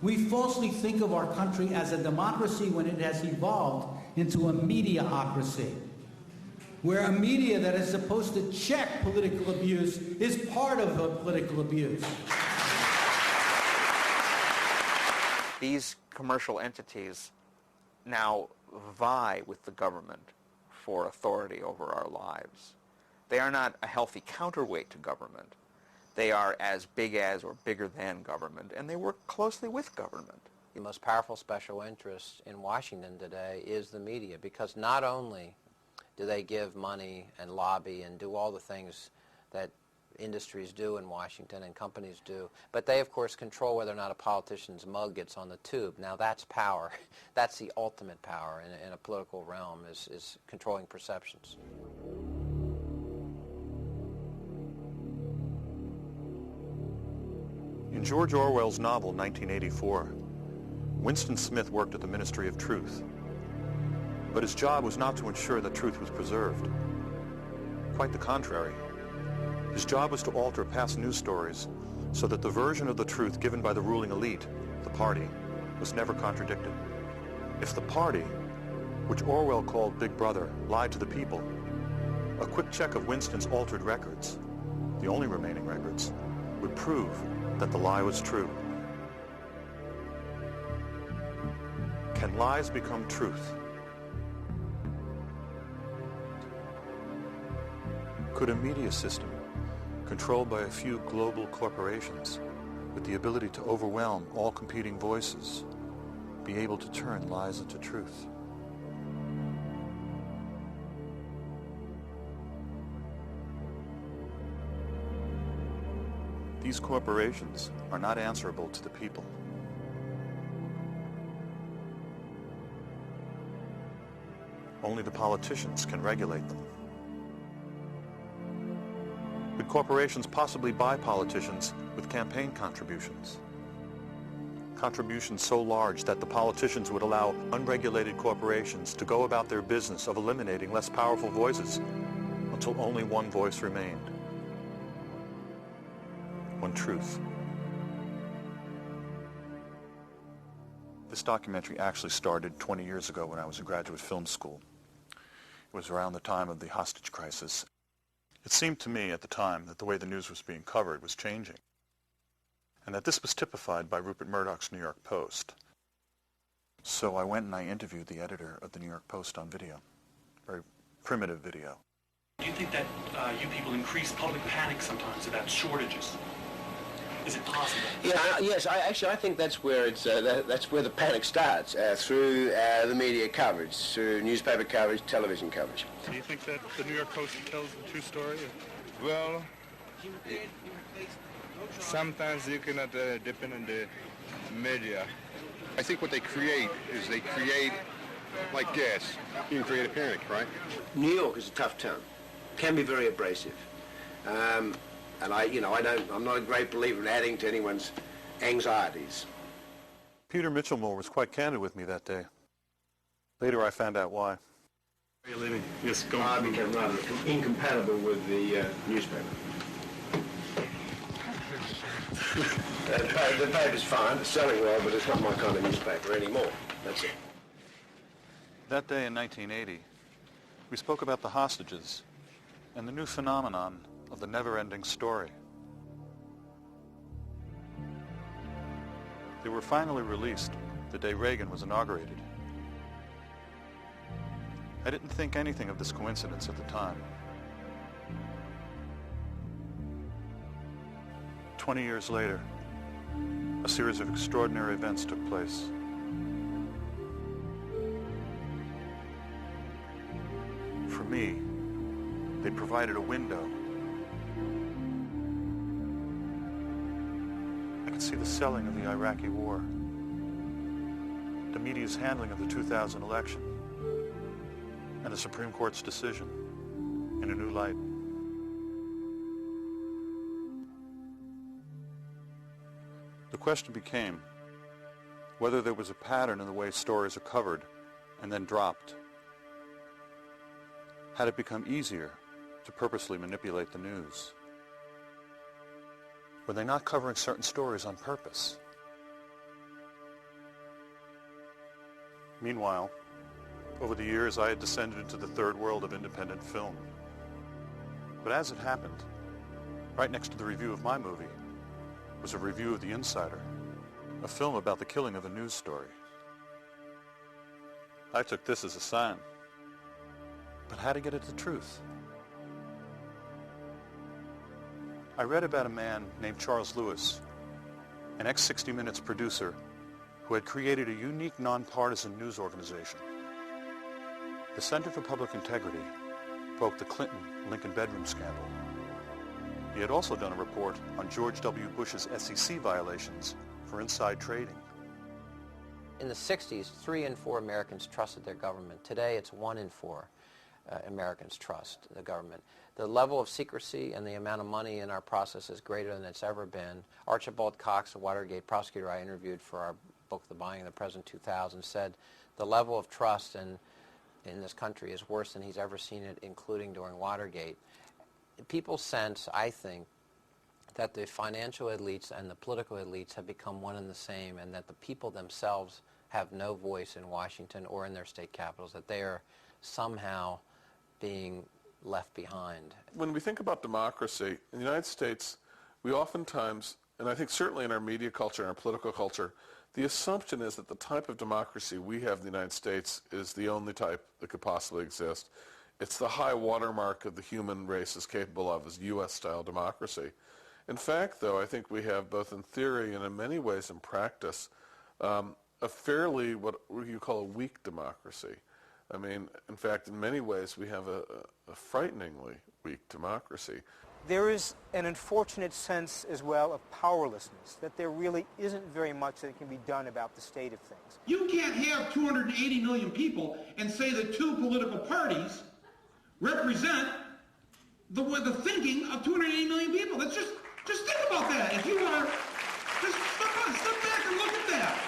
We falsely think of our country as a democracy when it has evolved into a mediaocracy, where a media that is supposed to check political abuse is part of the political abuse. These commercial entities now vie with the government for authority over our lives. They are not a healthy counterweight to government. They are as big as or bigger than government, and they work closely with government. The most powerful special interest in Washington today is the media, because not only do they give money and lobby and do all the things that industries do in Washington and companies do, but they of course control whether or not a politician's mug gets on the tube. Now that's power. That's the ultimate power in a political realm, is controlling perceptions. In George Orwell's novel 1984, Winston Smith worked at the Ministry of Truth, but his job was not to ensure that truth was preserved. Quite the contrary. His job was to alter past news stories so that the version of the truth given by the ruling elite, the party, was never contradicted. If the party, which Orwell called Big Brother, lied to the people, a quick check of Winston's altered records, the only remaining records, would prove that the lie was true. Can lies become truth? Could a media system controlled by a few global corporations with the ability to overwhelm all competing voices be able to turn lies into truth? These corporations are not answerable to the people. Only the politicians can regulate them. Could corporations possibly buy politicians with campaign contributions? Contributions so large that the politicians would allow unregulated corporations to go about their business of eliminating less powerful voices until only one voice remained. One truth. This documentary actually started 20 years ago when I was in graduate film school. It was around the time of the hostage crisis. It seemed to me at the time that the way the news was being covered was changing, and that this was typified by Rupert Murdoch's New York Post. So I went and I interviewed the editor of the New York Post on video, very primitive video. Do you think that you people increase public panic sometimes about shortages? Is it possible? Yeah, yes. I think that's where that's where the panic starts, through the media coverage, through newspaper coverage, television coverage. Do you think that the New York Post tells the true story? Well, sometimes you cannot depend on the media. I think what they create is they create, like gas, you can create a panic, right? New York is a tough town. Can be very abrasive. And I'm not a great believer in adding to anyone's anxieties. Peter Mitchellmore was quite candid with me that day. Later I found out why. Are you leaving? Yes, go on. I became rather incompatible with the newspaper. The paper's fine, it's selling well, but it's not my kind of newspaper anymore. That's it. That day in 1980, we spoke about the hostages and the new phenomenon of the never-ending story. They were finally released the day Reagan was inaugurated. I didn't think anything of this coincidence at the time. 20 years later, a series of extraordinary events took place. For me, they provided a window. I could see the selling of the Iraqi war, the media's handling of the 2000 election, and the Supreme Court's decision in a new light. The question became whether there was a pattern in the way stories are covered and then dropped. Had it become easier to purposely manipulate the news? Were they not covering certain stories on purpose? Meanwhile, over the years, I had descended into the third world of independent film. But as it happened, right next to the review of my movie was a review of The Insider, a film about the killing of a news story. I took this as a sign. But how to get at the truth? I read about a man named Charles Lewis, an ex-60 Minutes producer who had created a unique nonpartisan news organization. The Center for Public Integrity broke the Clinton-Lincoln bedroom scandal. He had also done a report on George W. Bush's SEC violations for inside trading. In the 60s, 3 in 4 Americans trusted their government. Today, it's 1 in 4 Americans trust the government. The level of secrecy and the amount of money in our process is greater than it's ever been. Archibald Cox, the Watergate prosecutor I interviewed for our book, The Buying of the President 2000, said the level of trust in this country is worse than he's ever seen it, including during Watergate. People sense, I think, that the financial elites and the political elites have become one and the same, and that the people themselves have no voice in Washington or in their state capitals, that they are somehow being left behind. When we think about democracy, in the United States, we oftentimes, and I think certainly in our media culture and our political culture, the assumption is that the type of democracy we have in the United States is the only type that could possibly exist. It's the high watermark of the human race is capable of, is U.S.-style democracy. In fact, though, I think we have, both in theory and in many ways in practice, a fairly, what you call a weak democracy. I mean, in fact, in many ways, we have a frighteningly weak democracy. There is an unfortunate sense as well of powerlessness, that there really isn't very much that can be done about the state of things. You can't have 280 million people and say that 2 political parties represent the thinking of 280 million people. That's just think about that. If you are, just step back and look at that.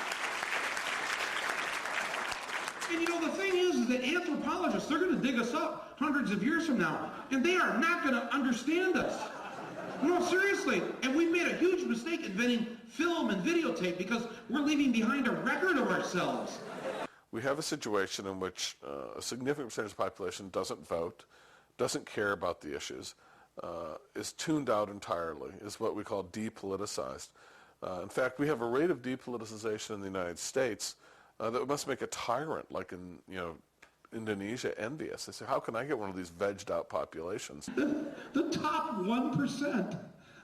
And you know, the thing is that anthropologists, they're going to dig us up hundreds of years from now, and they are not going to understand us. No, seriously. And we've made a huge mistake inventing film and videotape because we're leaving behind a record of ourselves. We have a situation in which a significant percentage of the population doesn't vote, doesn't care about the issues, is tuned out entirely, is what we call depoliticized. In fact, we have a rate of depoliticization in the United States that must make a tyrant, like in Indonesia, envious. They say, how can I get one of these vegged out populations? The top 1%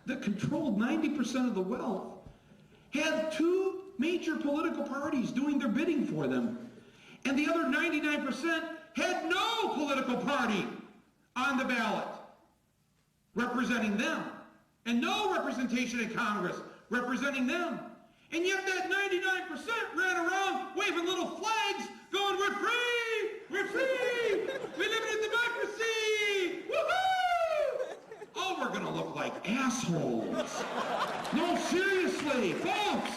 that controlled 90% of the wealth had 2 major political parties doing their bidding for them. And the other 99% had no political party on the ballot representing them, and no representation in Congress representing them. And yet that 99% ran around waving little flags going, we're free! We're free! We live in a democracy! Woohoo! Oh, we're going to look like assholes. No, seriously, folks.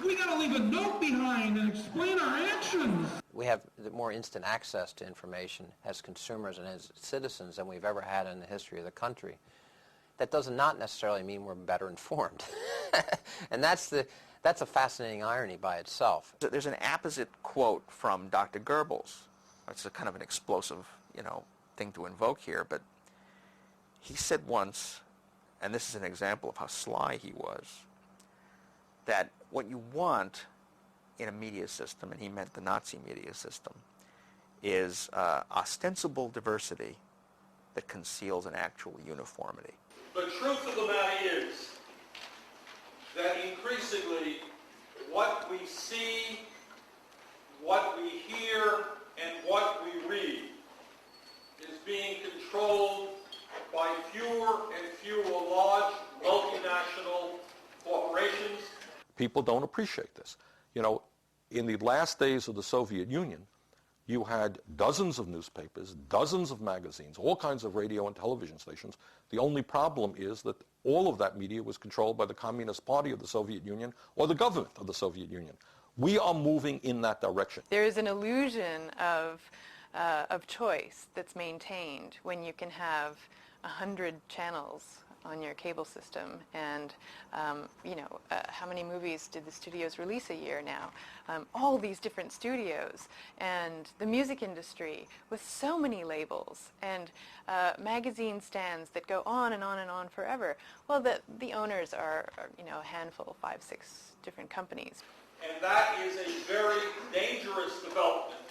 We got to leave a note behind and explain our actions. We have more instant access to information as consumers and as citizens than we've ever had in the history of the country. That does not necessarily mean we're better informed. And that's a fascinating irony by itself. There's an apposite quote from Dr. Goebbels. It's a kind of an explosive, thing to invoke here, but he said once, and this is an example of how sly he was, that what you want in a media system, and he meant the Nazi media system, is ostensible diversity that conceals an actual uniformity. The truth of the matter is that increasingly what we see, what we hear, and what we read is being controlled by fewer and fewer large multinational corporations. People don't appreciate this. In the last days of the Soviet Union, you had dozens of newspapers, dozens of magazines, all kinds of radio and television stations. The only problem is that all of that media was controlled by the Communist Party of the Soviet Union or the government of the Soviet Union. We are moving in that direction. There is an illusion of choice that's maintained when you can have 100 channels on your cable system, and how many movies did the studios release a year now? All these different studios, and the music industry with so many labels, and magazine stands that go on and on and on forever. Well, the owners are a handful, 5, 6 different companies. And that is a very dangerous development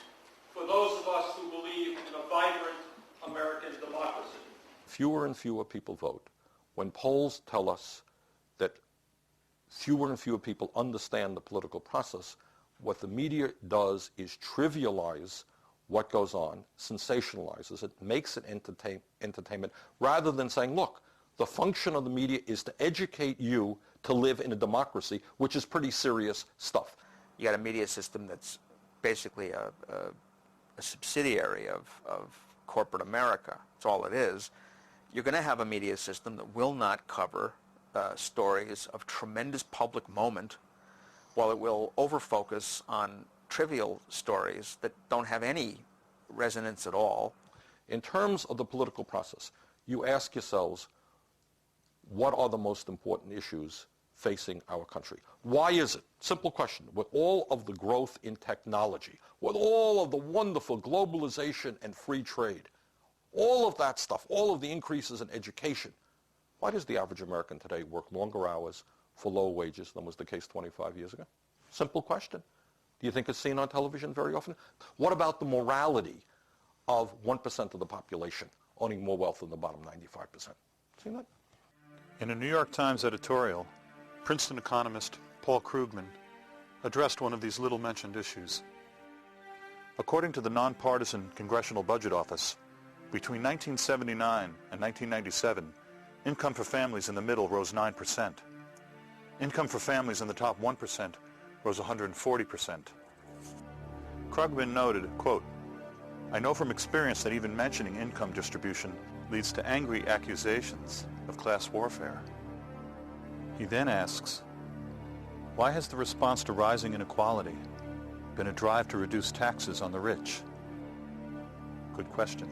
for those of us who believe in a vibrant American democracy. Fewer and fewer people vote. When polls tell us that fewer and fewer people understand the political process, what the media does is trivialize what goes on, sensationalizes it, makes it entertainment, rather than saying, look, the function of the media is to educate you to live in a democracy, which is pretty serious stuff. You got a media system that's basically a subsidiary of corporate America. That's all it is. You're going to have a media system that will not cover stories of tremendous public moment, while it will overfocus on trivial stories that don't have any resonance at all. In terms of the political process, you ask yourselves, what are the most important issues facing our country? Why is it? Simple question. With all of the growth in technology, with all of the wonderful globalization and free trade, all of that stuff, all of the increases in education, why does the average American today work longer hours for lower wages than was the case 25 years ago? Simple question. Do you think it's seen on television very often? What about the morality of 1% of the population owning more wealth than the bottom 95%? Seen that? In a New York Times editorial, Princeton economist Paul Krugman addressed one of these little-mentioned issues. According to the nonpartisan Congressional Budget Office, between 1979 and 1997, income for families in the middle rose 9%. Income for families in the top 1% rose 140%. Krugman noted, quote, "I know from experience that even mentioning income distribution leads to angry accusations of class warfare." He then asks, why has the response to rising inequality been a drive to reduce taxes on the rich? Good question.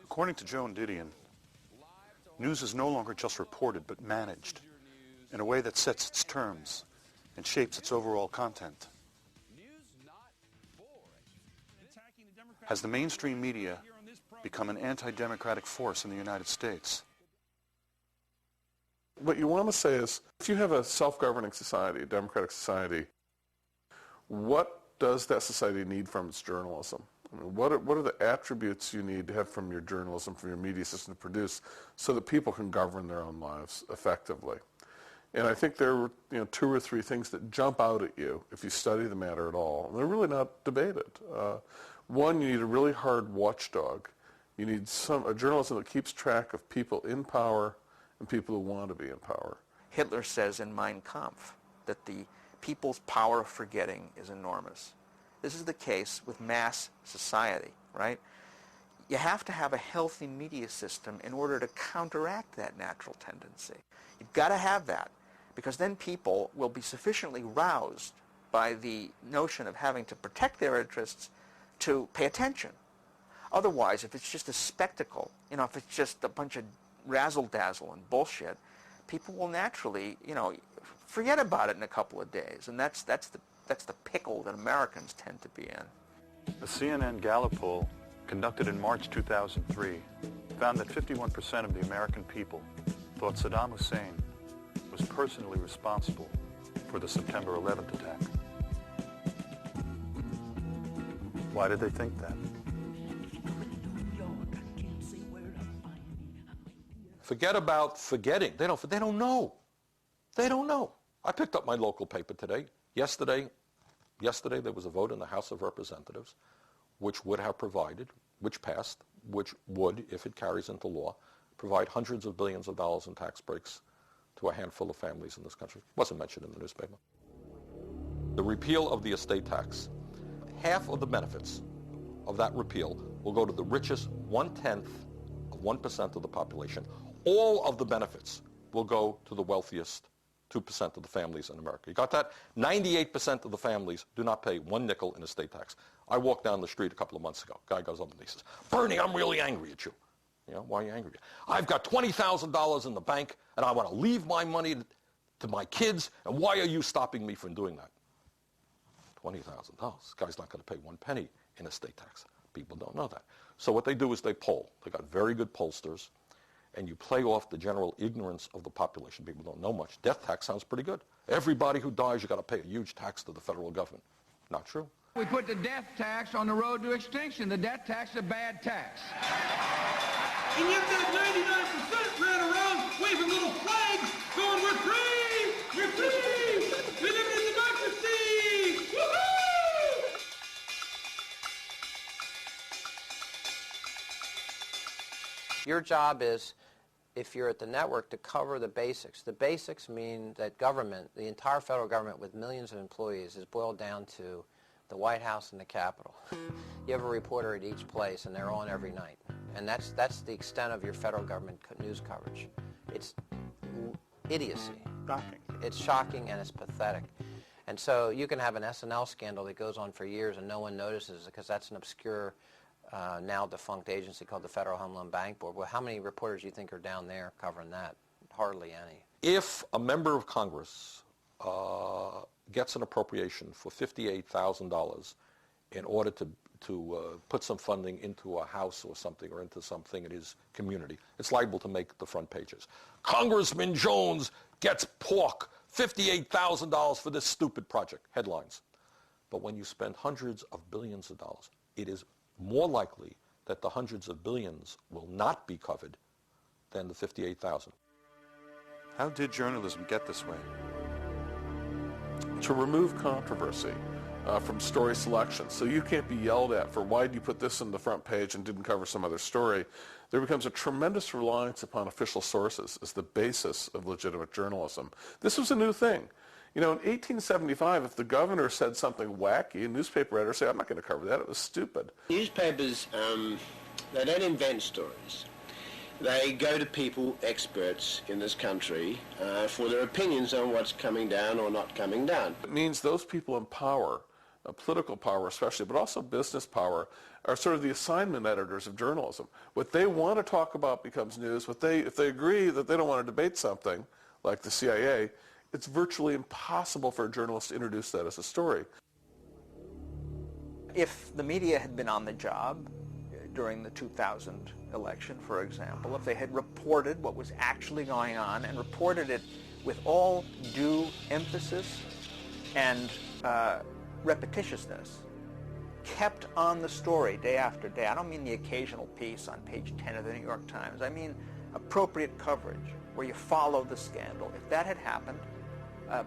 According to Joan Didion, news is no longer just reported but managed in a way that sets its terms and shapes its overall content. Has the mainstream media become an anti-democratic force in the United States? What you want to say is, if you have a self-governing society, a democratic society, what does that society need from its journalism? I mean, what are the attributes you need to have from your journalism, from your media system to produce so that people can govern their own lives effectively? And I think there are 2 or 3 things that jump out at you if you study the matter at all. And they're really not debated. One, you need a really hard watchdog. You need a journalism that keeps track of people in power and people who want to be in power. Hitler says in Mein Kampf that the people's power of forgetting is enormous. This is the case with mass society, right? You have to have a healthy media system in order to counteract that natural tendency. You've got to have that, because then people will be sufficiently roused by the notion of having to protect their interests to pay attention. Otherwise, if it's just a spectacle, if it's just a bunch of razzle-dazzle and bullshit, people will naturally, forget about it in a couple of days. And that's the pickle that Americans tend to be in. A CNN Gallup poll conducted in March 2003 found that 51% of the American people thought Saddam Hussein was personally responsible for the September 11th attack. Why did they think that? Forget about forgetting. They don't know. They don't know. I picked up my local paper today. Yesterday there was a vote in the House of Representatives which would have provided, which passed, which would, if it carries into law, provide hundreds of billions of dollars in tax breaks to a handful of families in this country. Wasn't mentioned in the newspaper. The repeal of the estate tax. Half of the benefits of that repeal will go to the richest 1/10 of 1% of the population. All of the benefits will go to the wealthiest 2% of the families in America. You got that? 98% of the families do not pay 1 nickel in estate tax. I walked down the street a couple of months ago. Guy goes up and he says, Bernie, I'm really angry at you. You know, why are you angry? I've got $20,000 in the bank, and I want to leave my money to my kids, and why are you stopping me from doing that? $20,000. This guy's not going to pay 1 penny in estate tax. People don't know that. So what they do is they poll. They got very good pollsters, and you play off the general ignorance of the population. People don't know much. Death tax sounds pretty good. Everybody who dies, you got to pay a huge tax to the federal government. Not true. We put the death tax on the road to extinction. The death tax is a bad tax. And yet that 99% ran around waving little flags going, we're free! We're free! We live in democracy! Woohoo! Your job is, if you're at the network, to cover the basics. The basics mean that government, the entire federal government with millions of employees, is boiled down to the White House and the Capitol. You have a reporter at each place, and they're on every night. And that's the extent of your federal government news coverage. It's idiocy. Shocking. It's shocking and it's pathetic. And so you can have an SNL scandal that goes on for years and no one notices because that's an obscure, now defunct agency called the Federal Home Loan Bank Board. Well, how many reporters do you think are down there covering that? Hardly any. If a member of Congress gets an appropriation for $58,000 in order to put some funding into a house or something or into something in his community, it's liable to make the front pages. Congressman Jones gets pork, $58,000 for this stupid project, headlines. But when you spend hundreds of billions of dollars, it is more likely that the hundreds of billions will not be covered than the $58,000. How did journalism get this way? To remove controversy from story selection. So you can't be yelled at for why did you put this in the front page and didn't cover some other story. There becomes a tremendous reliance upon official sources as the basis of legitimate journalism. This was a new thing. You know, in 1875, if the governor said something wacky, a newspaper editor would say, I'm not going to cover that, it was stupid. Newspapers, they don't invent stories. They go to people, experts in this country, for their opinions on what's coming down or not coming down. It means those people in power, political power especially, but also business power, are sort of the assignment editors of journalism. What they want to talk about becomes news. If they agree that they don't want to debate something, like the CIA, it's virtually impossible for a journalist to introduce that as a story. If the media had been on the job during the 2000 election, for example, if they had reported what was actually going on and reported it with all due emphasis and repetitiousness, kept on the story day after day. I don't mean the occasional piece on page 10 of the New York Times. I mean appropriate coverage where you follow the scandal. If that had happened,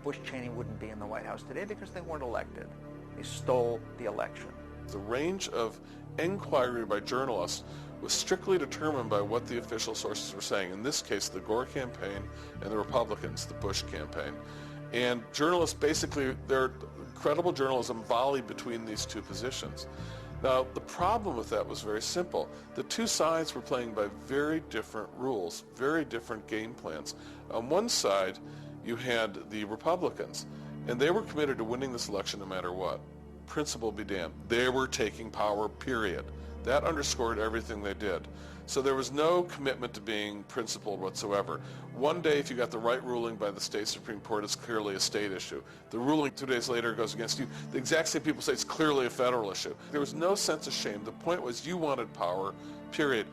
Bush Cheney wouldn't be in the White House today because they weren't elected. They stole the election. The range of inquiry by journalists was strictly determined by what the official sources were saying. In this case, the Gore campaign and the Republicans, the Bush campaign. And journalists basically, their credible journalism volleyed between these two positions. Now, the problem with that was very simple. The two sides were playing by very different rules, very different game plans. On one side, you had the Republicans, and they were committed to winning this election no matter what. Principle be damned. They were taking power, period. That underscored everything they did. So there was no commitment to being principled whatsoever. One day, if you got the right ruling by the state Supreme Court, it's clearly a state issue. The ruling 2 days later goes against you. The exact same people say it's clearly a federal issue. There was no sense of shame. The point was you wanted power, period.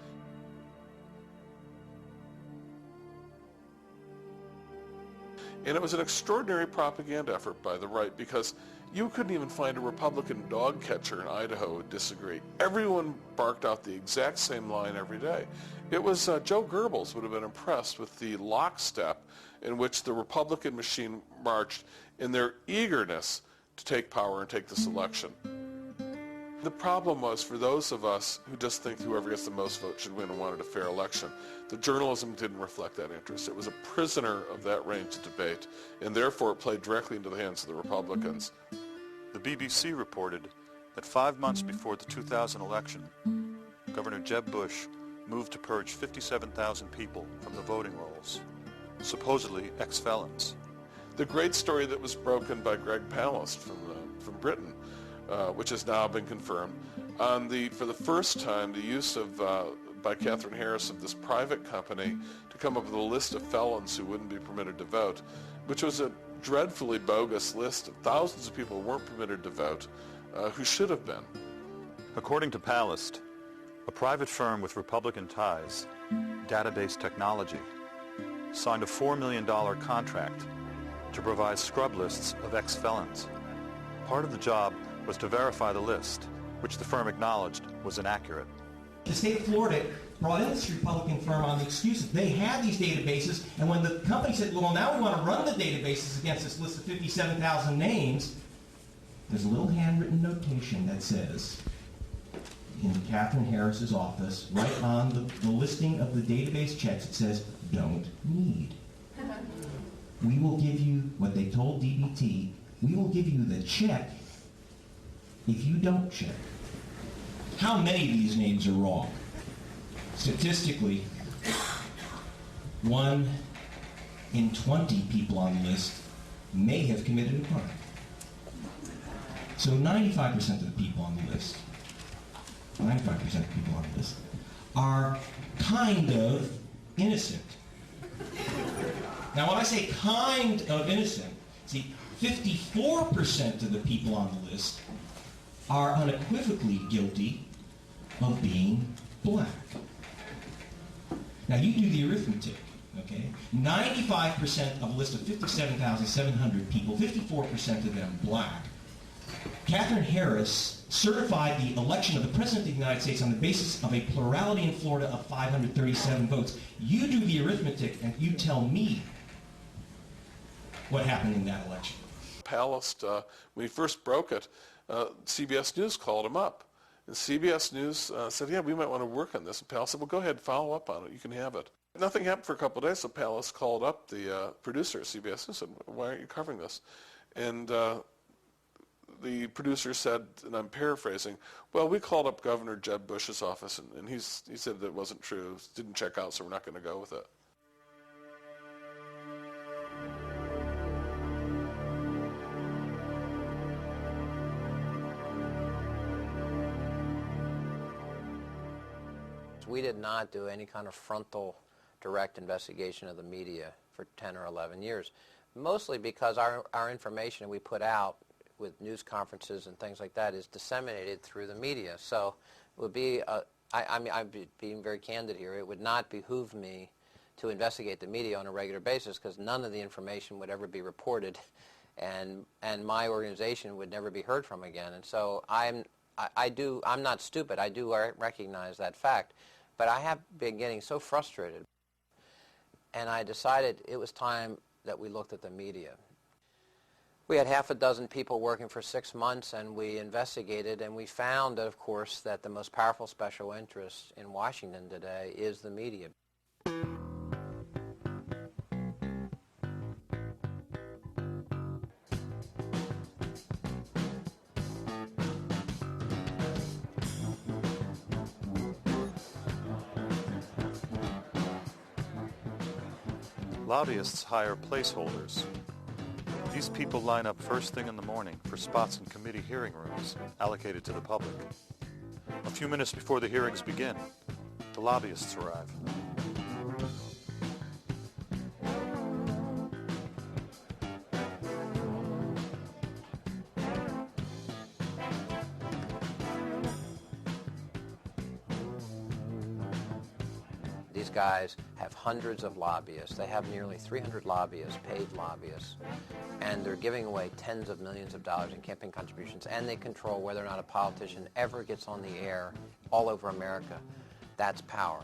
And it was an extraordinary propaganda effort by the right because you couldn't even find a Republican dog catcher in Idaho who would disagree. Everyone barked out the exact same line every day. It was Joe Goebbels would have been impressed with the lockstep in which the Republican machine marched in their eagerness to take power and take this election. The problem was for those of us who just think whoever gets the most votes should win and wanted a fair election, the journalism didn't reflect that interest. It was a prisoner of that range of debate, and therefore it played directly into the hands of the Republicans. The BBC reported that 5 months before the 2000 election, Governor Jeb Bush moved to purge 57,000 people from the voting rolls, supposedly ex-felons. The great story that was broken by Greg Palast from Britain, which has now been confirmed, on for the first time, the use of by Catherine Harris of this private company to come up with a list of felons who wouldn't be permitted to vote, which was a dreadfully bogus list of thousands of people who weren't permitted to vote, who should have been. According to Palast, a private firm with Republican ties, Database Technology, signed a $4 million contract to provide scrub lists of ex-felons. Part of the job was to verify the list, which the firm acknowledged was inaccurate. The state of Florida brought in this Republican firm on the excuse that they had these databases, and when the company said, well, now we want to run the databases against this list of 57,000 names, there's a little handwritten notation that says, in Catherine Harris's office, right on the listing of the database checks, it says, don't need. We will give you what they told DBT, we will give you the check if you don't check. How many of these names are wrong? Statistically, 1 in 20 people on the list may have committed a crime. So 95% of the people on the list, 95% of people on the list, are kind of innocent. Now when I say kind of innocent, see, 54% of the people on the list are unequivocally guilty of being black. Now you do the arithmetic, okay? 95% of a list of 57,700 people, 54% of them black. Catherine Harris certified the election of the President of the United States on the basis of a plurality in Florida of 537 votes. You do the arithmetic and you tell me what happened in that election. Palast, when he first broke it, CBS News called him up. And CBS News said, yeah, we might want to work on this. And Palast said, well, go ahead, follow up on it. You can have it. Nothing happened for a couple of days, so Palast called up the producer at CBS News and said, why aren't you covering this? And the producer said, and I'm paraphrasing, well, we called up Governor Jeb Bush's office, and he said that it wasn't true. It didn't check out, so we're not going to go with it. We did not do any kind of frontal, direct investigation of the media for 10 or 11 years, mostly because our information we put out with news conferences and things like that is disseminated through the media. So it would be, I'm being very candid here, it would not behoove me to investigate the media on a regular basis because none of the information would ever be reported and my organization would never be heard from again. And so I'm not stupid, I do recognize that fact. But I have been getting so frustrated, and I decided it was time that we looked at the media. We had half a dozen people working for 6 months, and we investigated, and we found, of course, that the most powerful special interest in Washington today is the media. Lobbyists hire placeholders. These people line up first thing in the morning for spots in committee hearing rooms allocated to the public. A few minutes before the hearings begin, the lobbyists arrive. These guys have hundreds of lobbyists. They have nearly 300 lobbyists, paid lobbyists, and they're giving away tens of millions of dollars in campaign contributions, and they control whether or not a politician ever gets on the air all over America. That's power.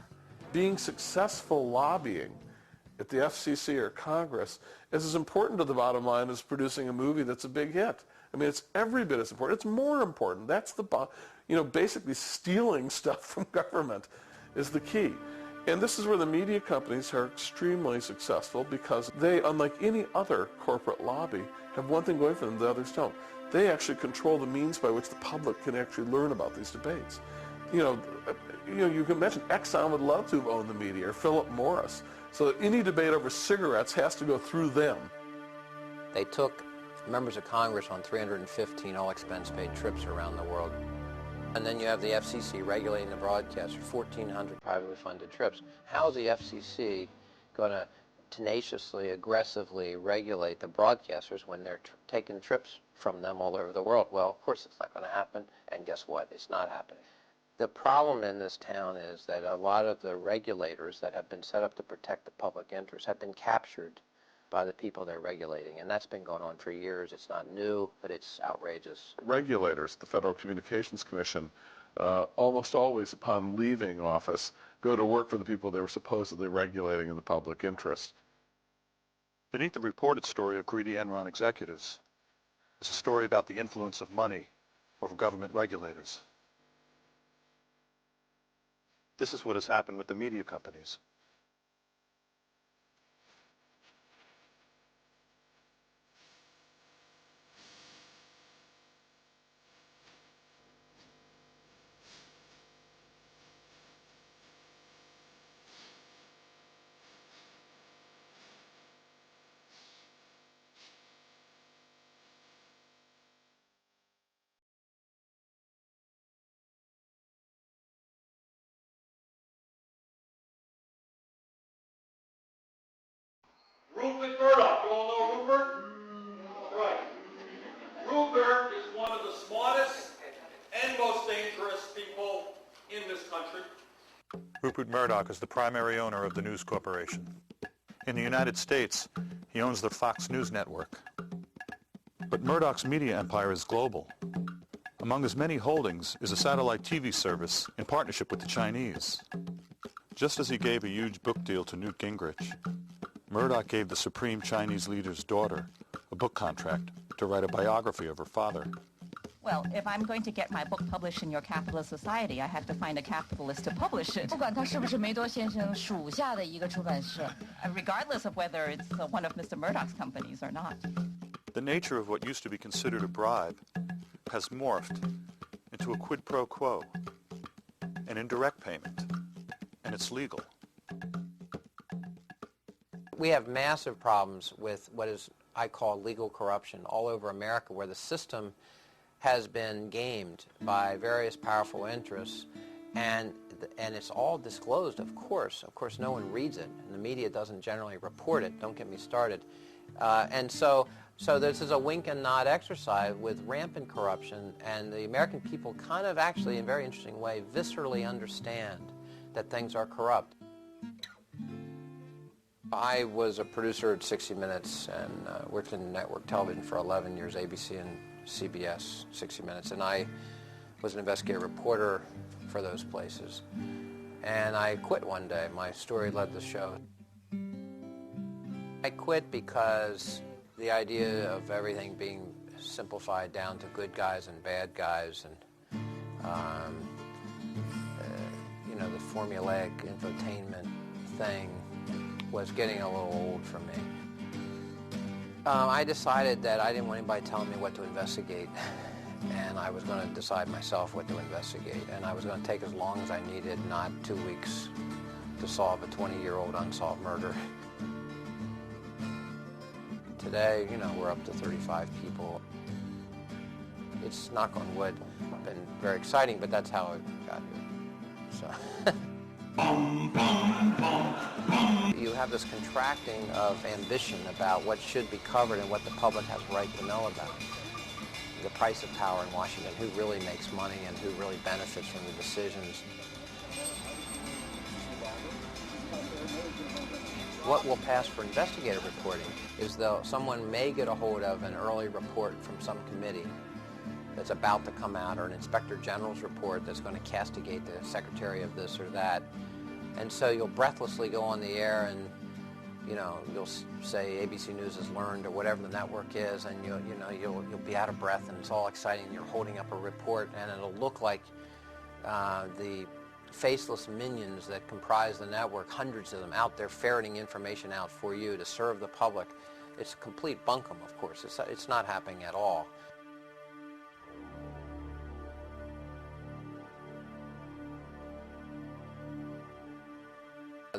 Being successful lobbying at the FCC or Congress is as important to the bottom line as producing a movie that's a big hit. I mean, it's every bit as important. It's more important. That's basically stealing stuff from government is the key. And this is where the media companies are extremely successful because they, unlike any other corporate lobby, have one thing going for them the others don't. They actually control the means by which the public can actually learn about these debates. You can imagine Exxon would love to have owned the media, or Philip Morris, so that any debate over cigarettes has to go through them. They took members of Congress on 315 all-expense-paid trips around the world. And then you have the FCC regulating the broadcast for 1,400 privately funded trips. How is the FCC going to tenaciously, aggressively regulate the broadcasters when they're taking trips from them all over the world? Well, of course it's not going to happen, and guess what? It's not happening. The problem in this town is that a lot of the regulators that have been set up to protect the public interest have been captured by the people they're regulating, and that's been going on for years. It's not new, but it's outrageous. Regulators, the Federal Communications Commission, almost always upon leaving office, go to work for the people they were supposedly regulating in the public interest. Beneath the reported story of greedy Enron executives is a story about the influence of money over government regulators. This is what has happened with the media companies. Rupert Murdoch. You all know Rupert? Right. Rupert is one of the smartest and most dangerous people in this country. Rupert Murdoch is the primary owner of the News Corporation. In the United States, he owns the Fox News network. But Murdoch's media empire is global. Among his many holdings is a satellite TV service in partnership with the Chinese. Just as he gave a huge book deal to Newt Gingrich, Murdoch gave the supreme Chinese leader's daughter a book contract to write a biography of her father. Well, if I'm going to get my book published in your capitalist society, I have to find a capitalist to publish it. 不管他是不是梅多先生属下的一个出版社。 Regardless of whether it's one of Mr. Murdoch's companies or not. The nature of what used to be considered a bribe has morphed into a quid pro quo, an indirect payment, and it's legal. We have massive problems with what I call legal corruption all over America, where the system has been gamed by various powerful interests, and it's all disclosed, of course. Of course, no one reads it, and the media doesn't generally report it. Don't get me started. And so this is a wink and nod exercise with rampant corruption, and the American people kind of actually, in a very interesting way, viscerally understand that things are corrupt. I was a producer at 60 Minutes and worked in network television for 11 years, ABC and CBS, 60 Minutes, and I was an investigative reporter for those places. And I quit one day. My story led the show. I quit because the idea of everything being simplified down to good guys and bad guys and, the formulaic infotainment thing was getting a little old for me. I decided that I didn't want anybody telling me what to investigate, and I was going to decide myself what to investigate, and I was going to take as long as I needed, not 2 weeks, to solve a 20-year-old unsolved murder. Today, we're up to 35 people. It's, knock on wood, been very exciting, but that's how I got here. So. You have this contracting of ambition about what should be covered and what the public has a right to know about. The price of power in Washington, who really makes money and who really benefits from the decisions. What will pass for investigative reporting is though someone may get a hold of an early report from some committee that's about to come out, or an inspector general's report that's going to castigate the secretary of this or that. And so you'll breathlessly go on the air and, you'll say ABC News has learned or whatever the network is, and you'll be out of breath, and it's all exciting. You're holding up a report, and it'll look like the faceless minions that comprise the network, hundreds of them out there ferreting information out for you to serve the public. It's a complete bunkum, of course. It's not happening at all.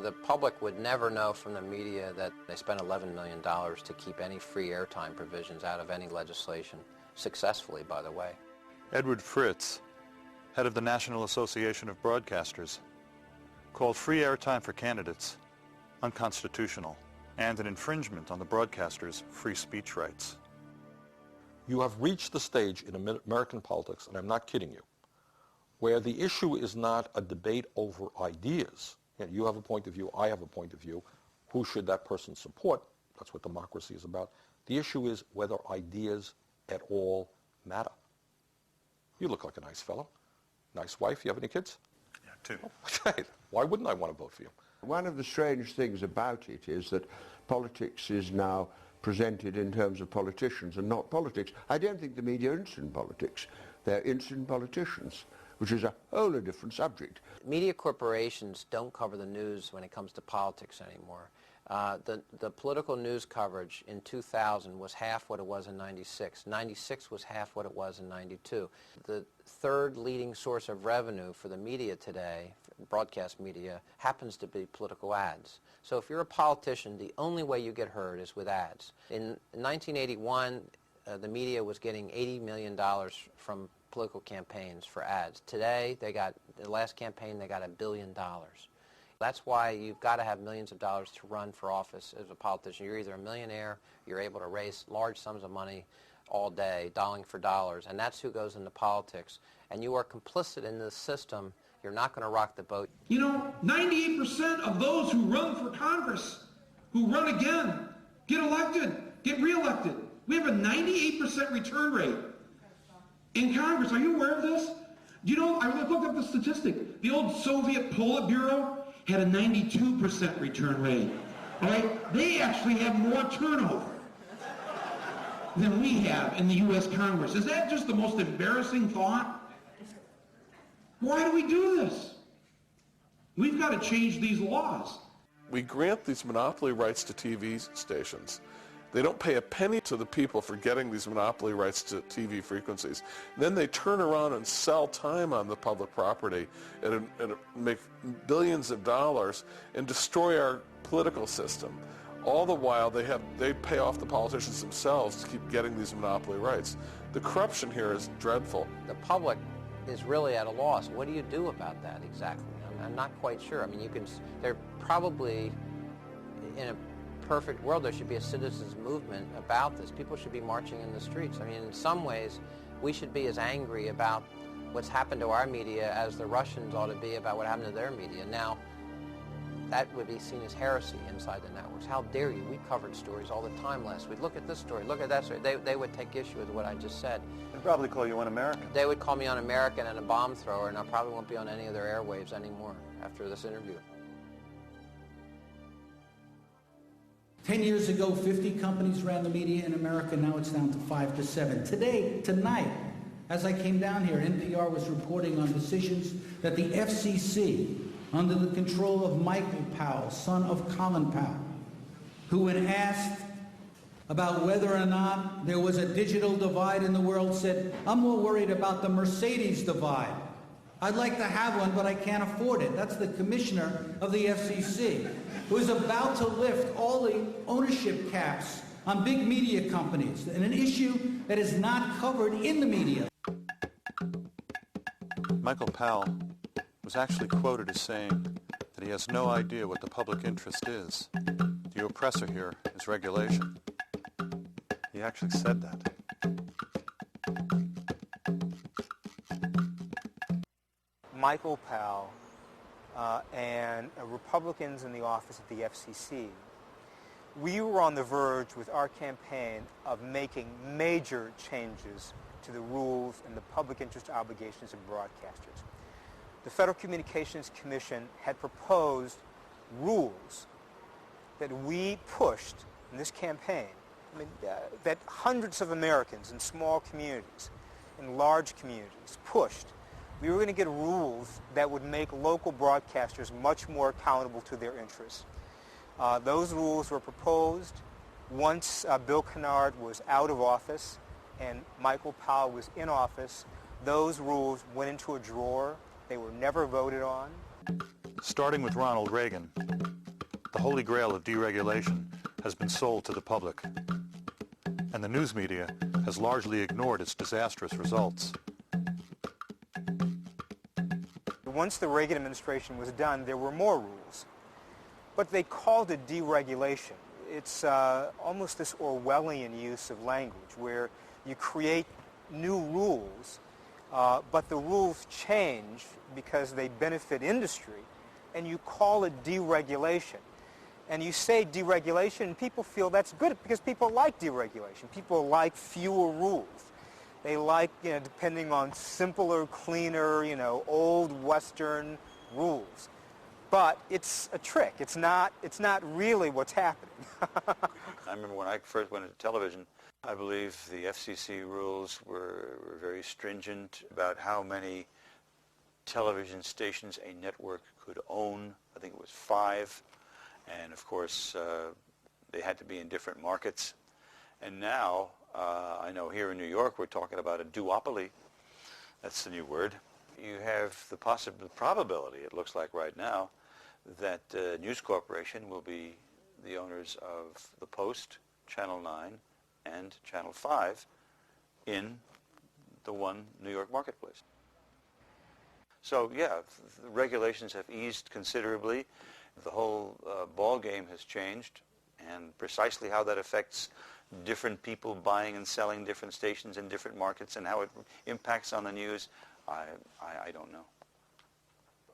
The public would never know from the media that they spent $11 million to keep any free airtime provisions out of any legislation, successfully, by the way. Edward Fritz, head of the National Association of Broadcasters, called free airtime for candidates unconstitutional and an infringement on the broadcasters' free speech rights. You have reached the stage in American politics, and I'm not kidding you, where the issue is not a debate over ideas. You have a point of view, I have a point of view. Who should that person support? That's what democracy is about. The issue is whether ideas at all matter. You look like a nice fellow. Nice wife. You have any kids? Yeah, two. Okay. Why wouldn't I want to vote for you? One of the strange things about it is that politics is now presented in terms of politicians and not politics. I don't think the media are interested in politics. They're interested in politicians, which is a wholly different subject. Media corporations don't cover the news when it comes to politics anymore. The political news coverage in 2000 was half what it was in 96. 96 was half what it was in 92. The third leading source of revenue for the media today, broadcast media, happens to be political ads. So if you're a politician, the only way you get heard is with ads. In 1981, the media was getting $80 million from political campaigns for ads. Today, the last campaign, they got $1 billion. That's why you've got to have millions of dollars to run for office as a politician. You're either a millionaire, you're able to raise large sums of money all day, dollar for dollars, and that's who goes into politics. And you are complicit in this system. You're not going to rock the boat. You know, 98% of those who run for Congress, who run again, get elected, get reelected. We have a 98% return rate in Congress. Are you aware of this? You know, I looked up the statistic. The old Soviet Politburo had a 92% return rate. All right? They actually have more turnover than we have in the U.S. Congress. Is that just the most embarrassing thought? Why do we do this? We've got to change these laws. We grant these monopoly rights to TV stations. They don't pay a penny to the people for getting these monopoly rights to TV frequencies. Then they turn around and sell time on the public property and make billions of dollars and destroy our political system. All the while, they pay off the politicians themselves to keep getting these monopoly rights. The corruption here is dreadful. The public is really at a loss. What do you do about that exactly? I'm not quite sure. I mean, they're probably, in a perfect world, there should be a citizens movement about this. People should be marching in the streets. I mean, in some ways, we should be as angry about what's happened to our media as the Russians ought to be about what happened to their media. Now, that would be seen as heresy inside the networks. How dare you? We covered stories all the time last week. Look at this story. Look at that story. They would take issue with what I just said. They'd probably call you un-American. They would call me un-American and a bomb thrower, and I probably won't be on any of their airwaves anymore after this interview. 10 years ago, 50 companies ran the media in America. Now it's down to 5 to 7. Tonight, as I came down here, NPR was reporting on decisions that the FCC, under the control of Michael Powell, son of Colin Powell, who when asked about whether or not there was a digital divide in the world said, "I'm more worried about the Mercedes divide. I'd like to have one, but I can't afford it." That's the commissioner of the FCC, who is about to lift all the ownership caps on big media companies, and an issue that is not covered in the media. Michael Powell was actually quoted as saying that he has no idea what the public interest is. The oppressor here is regulation. He actually said that. Michael Powell and Republicans in the office at the FCC, we were on the verge with our campaign of making major changes to the rules and the public interest obligations of broadcasters. The Federal Communications Commission had proposed rules that we pushed in this campaign. I mean, that hundreds of Americans in small communities, in large communities, pushed. We were going to get rules that would make local broadcasters much more accountable to their interests. Those rules were proposed once Bill Kennard was out of office and Michael Powell was in office. Those rules went into a drawer. They were never voted on. Starting with Ronald Reagan, The holy grail of deregulation has been sold to the public, and the news media has largely ignored its disastrous results. Once the Reagan administration was done, there were more rules, but they called it deregulation. It's almost this Orwellian use of language where you create new rules, but the rules change because they benefit industry, and you call it deregulation. And you say deregulation, and people feel that's good because people like deregulation. People like fewer rules. They like, depending on simpler, cleaner, old Western rules. But it's a trick. It's not really what's happening. I remember when I first went into television, I believe the FCC rules were very stringent about how many television stations a network could own. I think it was 5. And of course, they had to be in different markets. And now, I know here in New York, we're talking about a duopoly. That's the new word. You have the probability, it looks like right now, that News Corporation will be the owners of the Post, Channel 9, and Channel 5 in the one New York marketplace. So yeah, the regulations have eased considerably. The whole ball game has changed, and precisely how that affects different people buying and selling different stations in different markets and how it impacts on the news, I don't know.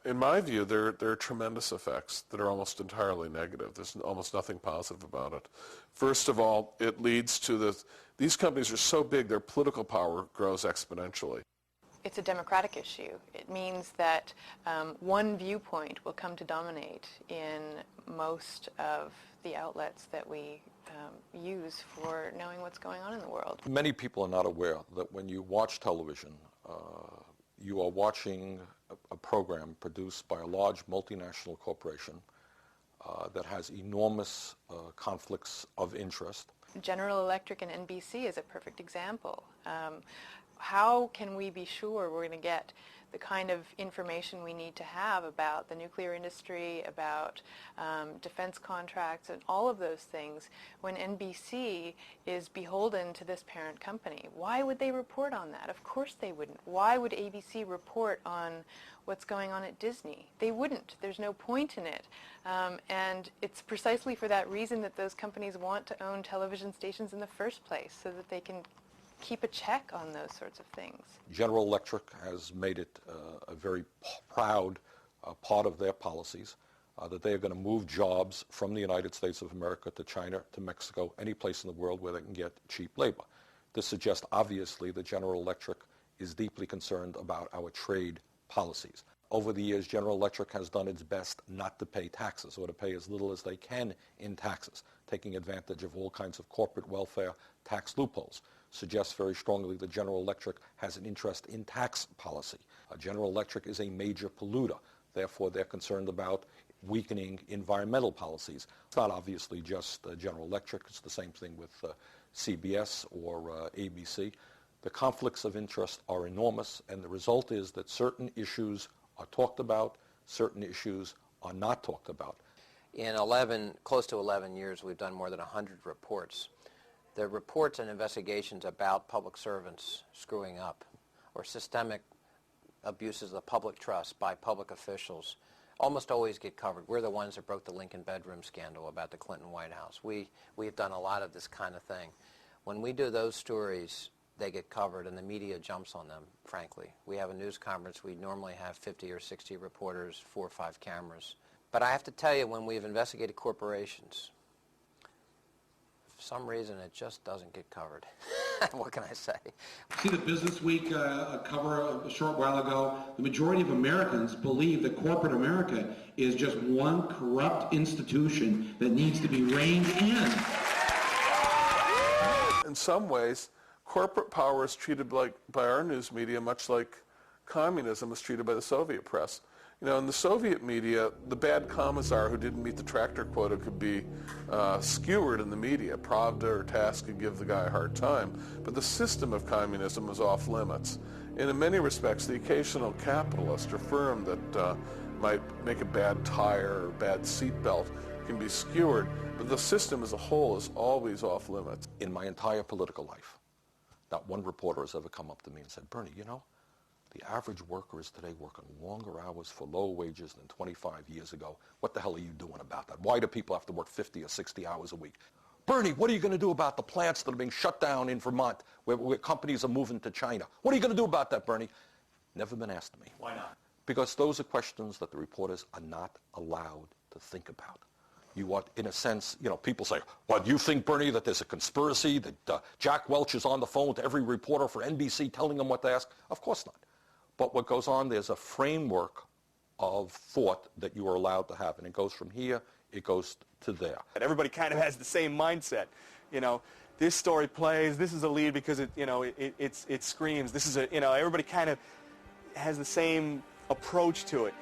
In my view, there are tremendous effects that are almost entirely negative. There's almost nothing positive about it. First of all, it leads to these companies are so big, their political power grows exponentially. It's a democratic issue. It means that one viewpoint will come to dominate in most of the outlets that we use for knowing what's going on in the world. Many people are not aware that when you watch television, you are watching a program produced by a large multinational corporation that has enormous conflicts of interest. General Electric and NBC is a perfect example. How can we be sure we're going to get the kind of information we need to have about the nuclear industry, about defense contracts, and all of those things when NBC is beholden to this parent company? Why would they report on that? Of course they wouldn't. Why would ABC report on what's going on at Disney? They wouldn't. There's no point in it. And it's precisely for that reason that those companies want to own television stations in the first place, so that they can keep a check on those sorts of things. General Electric has made it a very proud part of their policies that they are going to move jobs from the United States of America to China, to Mexico, any place in the world where they can get cheap labor. This suggests obviously that General Electric is deeply concerned about our trade policies. Over the years, General Electric has done its best not to pay taxes, or to pay as little as they can in taxes, taking advantage of all kinds of corporate welfare tax loopholes. Suggests very strongly that General Electric has an interest in tax policy. General Electric is a major polluter. Therefore, they're concerned about weakening environmental policies. It's not obviously just General Electric. It's the same thing with CBS or ABC. The conflicts of interest are enormous, and the result is that certain issues are talked about, certain issues are not talked about. In close to 11 years, we've done more than 100 reports. The reports and investigations about public servants screwing up or systemic abuses of the public trust by public officials almost always get covered. We're the ones that broke the Lincoln bedroom scandal about the Clinton White House. We've done a lot of this kind of thing. When we do those stories, they get covered and the media jumps on them, frankly. We have a news conference. We normally have 50 or 60 reporters, 4 or 5 cameras. But I have to tell you, when we've investigated corporations, for some reason, it just doesn't get covered. What can I say? See the Business Week cover a short while ago? The majority of Americans believe that corporate America is just one corrupt institution that needs to be reined in. In some ways, corporate power is treated by our news media much like communism was treated by the Soviet press. In the Soviet media, the bad commissar who didn't meet the tractor quota could be skewered in the media. Pravda or TASS could give the guy a hard time. But the system of communism was off limits. And in many respects, the occasional capitalist or firm that might make a bad tire or bad seatbelt can be skewered, but the system as a whole is always off limits. In my entire political life, not one reporter has ever come up to me and said, Bernie, you know, the average worker is today working longer hours for lower wages than 25 years ago. What the hell are you doing about that? Why do people have to work 50 or 60 hours a week? Bernie, what are you going to do about the plants that are being shut down in Vermont where companies are moving to China? What are you going to do about that, Bernie? Never been asked me. Why not? Because those are questions that the reporters are not allowed to think about. You are, in a sense, you know, people say, well, do you think, Bernie, that there's a conspiracy, that Jack Welch is on the phone to every reporter for NBC telling them what to ask? Of course not. But what goes on, there's a framework of thought that you are allowed to have, and it goes from here, it goes to there. Everybody kind of has the same mindset. You know, this story plays, this is a lead because it, you know, it screams. This is a, you know, everybody kind of has the same approach to it.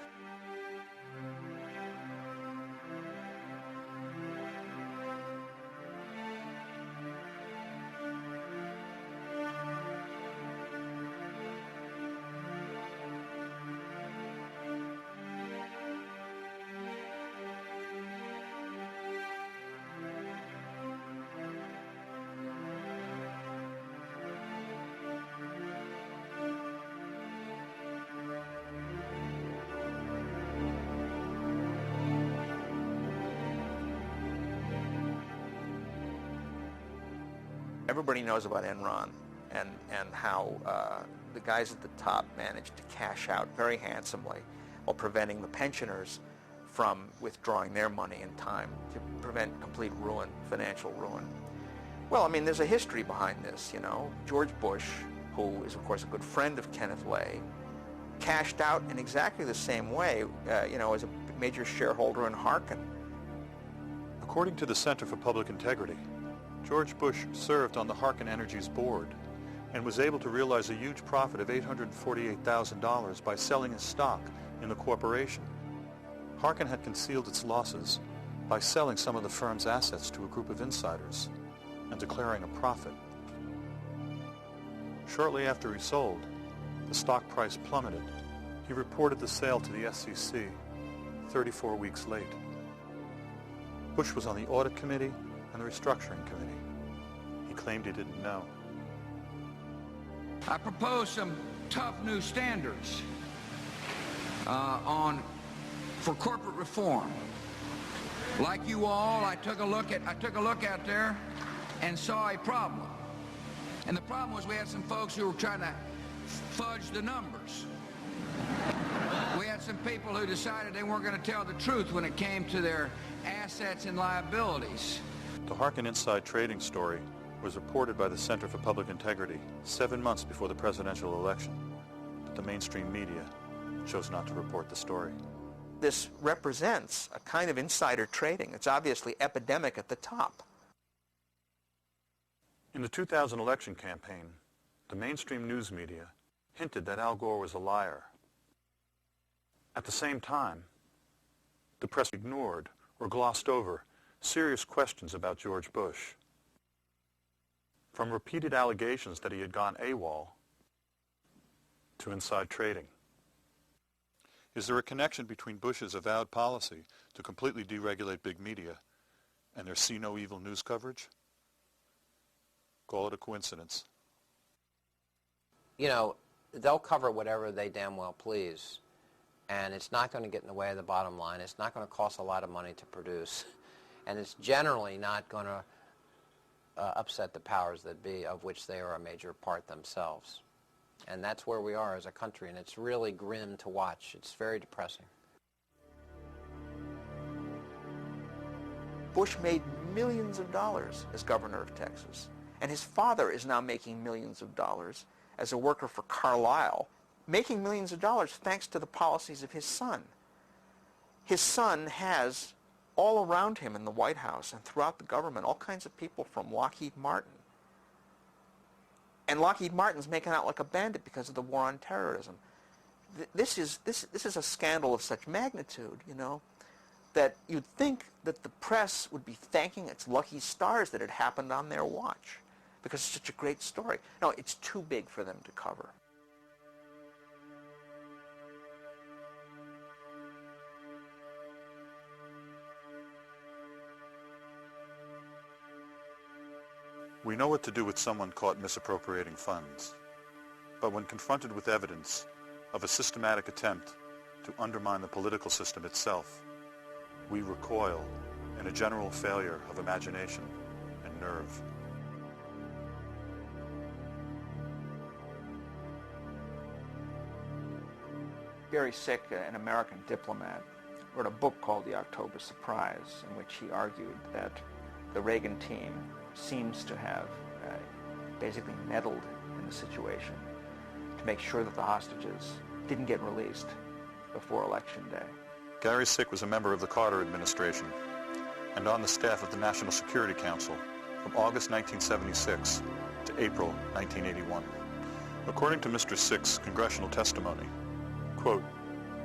Everybody knows about Enron and how the guys at the top managed to cash out very handsomely while preventing the pensioners from withdrawing their money in time to prevent complete ruin, financial ruin. Well, I mean, there's a history behind this, you know. George Bush, who is, of course, a good friend of Kenneth Lay, cashed out in exactly the same way, you know, as a major shareholder in Harkin. According to the Center for Public Integrity, George Bush served on the Harkin Energy's board and was able to realize a huge profit of $848,000 by selling his stock in the corporation. Harkin had concealed its losses by selling some of the firm's assets to a group of insiders and declaring a profit. Shortly after he sold, the stock price plummeted. He reported the sale to the SEC 34 weeks late. Bush was on the audit committee and the restructuring committee. He claimed he didn't know. I propose some tough new standards for corporate reform. Like you all, I took a look out there and saw a problem. And the problem was we had some folks who were trying to fudge the numbers. We had some people who decided they weren't going to tell the truth when it came to their assets and liabilities. The Harkin inside trading story was reported by the Center for Public Integrity 7 months before the presidential election, but the mainstream media chose not to report the story. This represents a kind of insider trading. It's obviously epidemic at the top. In the 2000 election campaign, the mainstream news media hinted that Al Gore was a liar. At the same time, the press ignored or glossed over serious questions about George Bush. From repeated allegations that he had gone AWOL to inside trading. Is there a connection between Bush's avowed policy to completely deregulate big media and their see no evil news coverage? Call it a coincidence. You know, they'll cover whatever they damn well please, and it's not going to get in the way of the bottom line. It's not going to cost a lot of money to produce, and it's generally not going to upset the powers that be, of which they are a major part themselves. And that's where we are as a country, and it's really grim to watch. It's very depressing. Bush made millions of dollars as governor of Texas, and his father is now making millions of dollars as a worker for Carlyle, making millions of dollars thanks to the policies of his son. His son has all around him in the White House and throughout the government all kinds of people from Lockheed Martin. And Lockheed Martin's making out like a bandit because of the war on terrorism. This is a scandal of such magnitude, you know, that you'd think that the press would be thanking its lucky stars that it happened on their watch because it's such a great story. No, it's too big for them to cover. We know what to do with someone caught misappropriating funds. But when confronted with evidence of a systematic attempt to undermine the political system itself, we recoil in a general failure of imagination and nerve. Gary Sick, an American diplomat, wrote a book called The October Surprise, in which he argued that the Reagan team seems to have basically meddled in the situation to make sure that the hostages didn't get released before Election Day. Gary Sick was a member of the Carter administration and on the staff of the National Security Council from August 1976 to April 1981. According to Mr. Sick's congressional testimony, quote,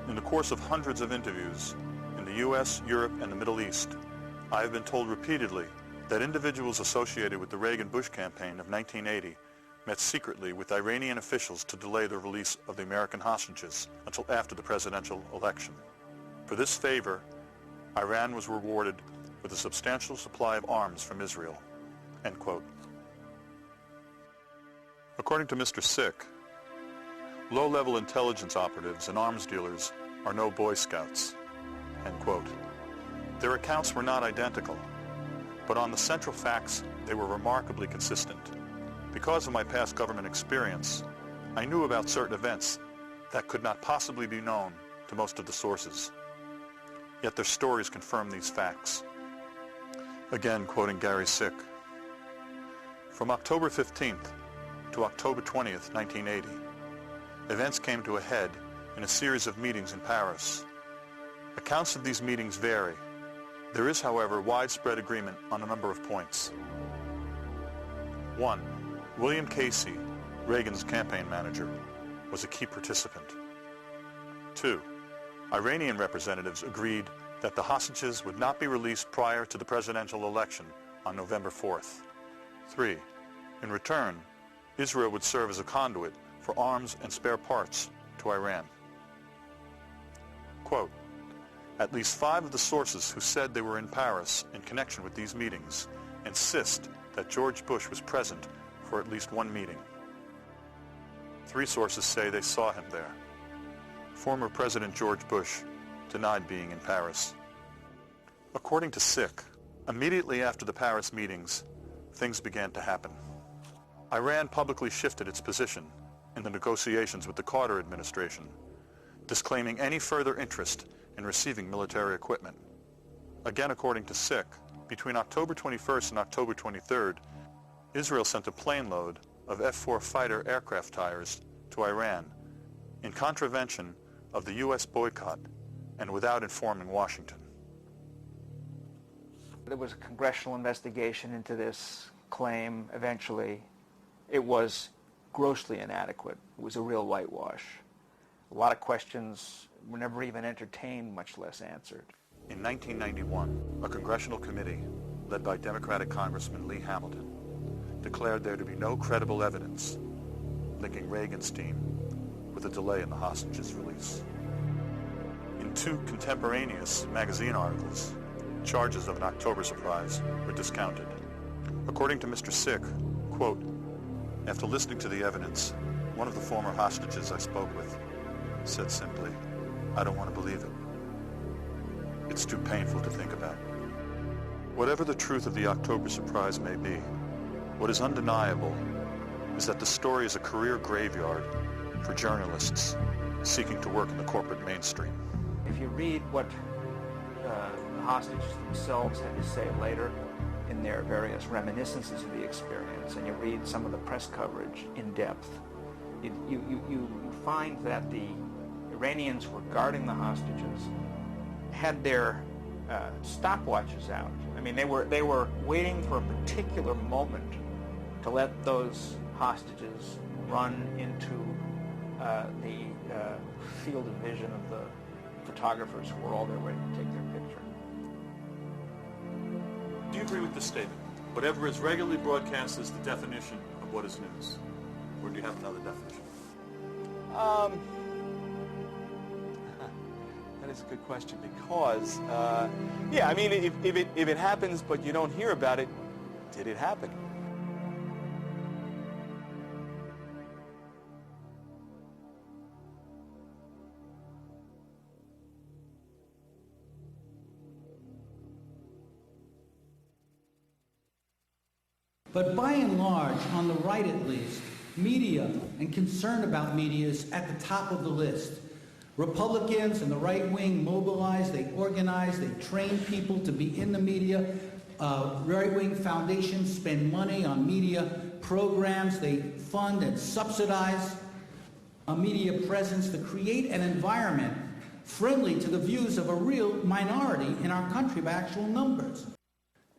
"In the course of hundreds of interviews in the U.S., Europe, and the Middle East, I have been told repeatedly that individuals associated with the Reagan-Bush campaign of 1980 met secretly with Iranian officials to delay the release of the American hostages until after the presidential election. For this favor, Iran was rewarded with a substantial supply of arms from Israel." End quote. According to Mr. Sick, low-level intelligence operatives and arms dealers are no Boy Scouts. End quote. Their accounts were not identical, but on the central facts, they were remarkably consistent. Because of my past government experience, I knew about certain events that could not possibly be known to most of the sources. Yet their stories confirm these facts. Again, quoting Gary Sick, "From October 15th to October 20th, 1980, events came to a head in a series of meetings in Paris. Accounts of these meetings vary. There is, however, widespread agreement on a number of points. 1. William Casey, Reagan's campaign manager, was a key participant. 2. Iranian representatives agreed that the hostages would not be released prior to the presidential election on November 4th. 3. In return, Israel would serve as a conduit for arms and spare parts to Iran." Quote, "At least 5 of the sources who said they were in Paris in connection with these meetings insist that George Bush was present for at least one meeting. 3 sources say they saw him there. Former President George Bush denied being in Paris." According to Sick, immediately after the Paris meetings, things began to happen. Iran publicly shifted its position in the negotiations with the Carter administration, disclaiming any further interest in receiving military equipment. Again, according to Sick, between October 21st and October 23rd, Israel sent a plane load of F-4 fighter aircraft tires to Iran in contravention of the U.S. boycott and without informing Washington. There was a congressional investigation into this claim eventually. It was grossly inadequate. It was a real whitewash. A lot of questions were never even entertained, much less answered. In 1991, a congressional committee led by Democratic Congressman Lee Hamilton declared there to be no credible evidence linking Reagan's team with a delay in the hostages' release. In 2 contemporaneous magazine articles, charges of an October surprise were discounted. According to Mr. Sick, quote, "After listening to the evidence, one of the former hostages I spoke with said simply, 'I don't want to believe it. It's too painful to think about.'" Whatever the truth of the October surprise may be, what is undeniable is that the story is a career graveyard for journalists seeking to work in the corporate mainstream. If you read what the hostages themselves had to say later in their various reminiscences of the experience, and you read some of the press coverage in depth, you find that the Iranians who were guarding the hostages had their stopwatches out. I mean, they were waiting for a particular moment to let those hostages run into the field of vision of the photographers who were all there waiting to take their picture. Do you agree with this statement? Whatever is regularly broadcast is the definition of what is news. Or do you have another definition? That is a good question because, yeah, I mean, if it happens but you don't hear about it, did it happen? But by and large, on the right at least, media and concern about media is at the top of the list. Republicans and the right wing mobilize, they organize, they train people to be in the media. Right-wing foundations spend money on media programs. They fund and subsidize a media presence to create an environment friendly to the views of a real minority in our country by actual numbers.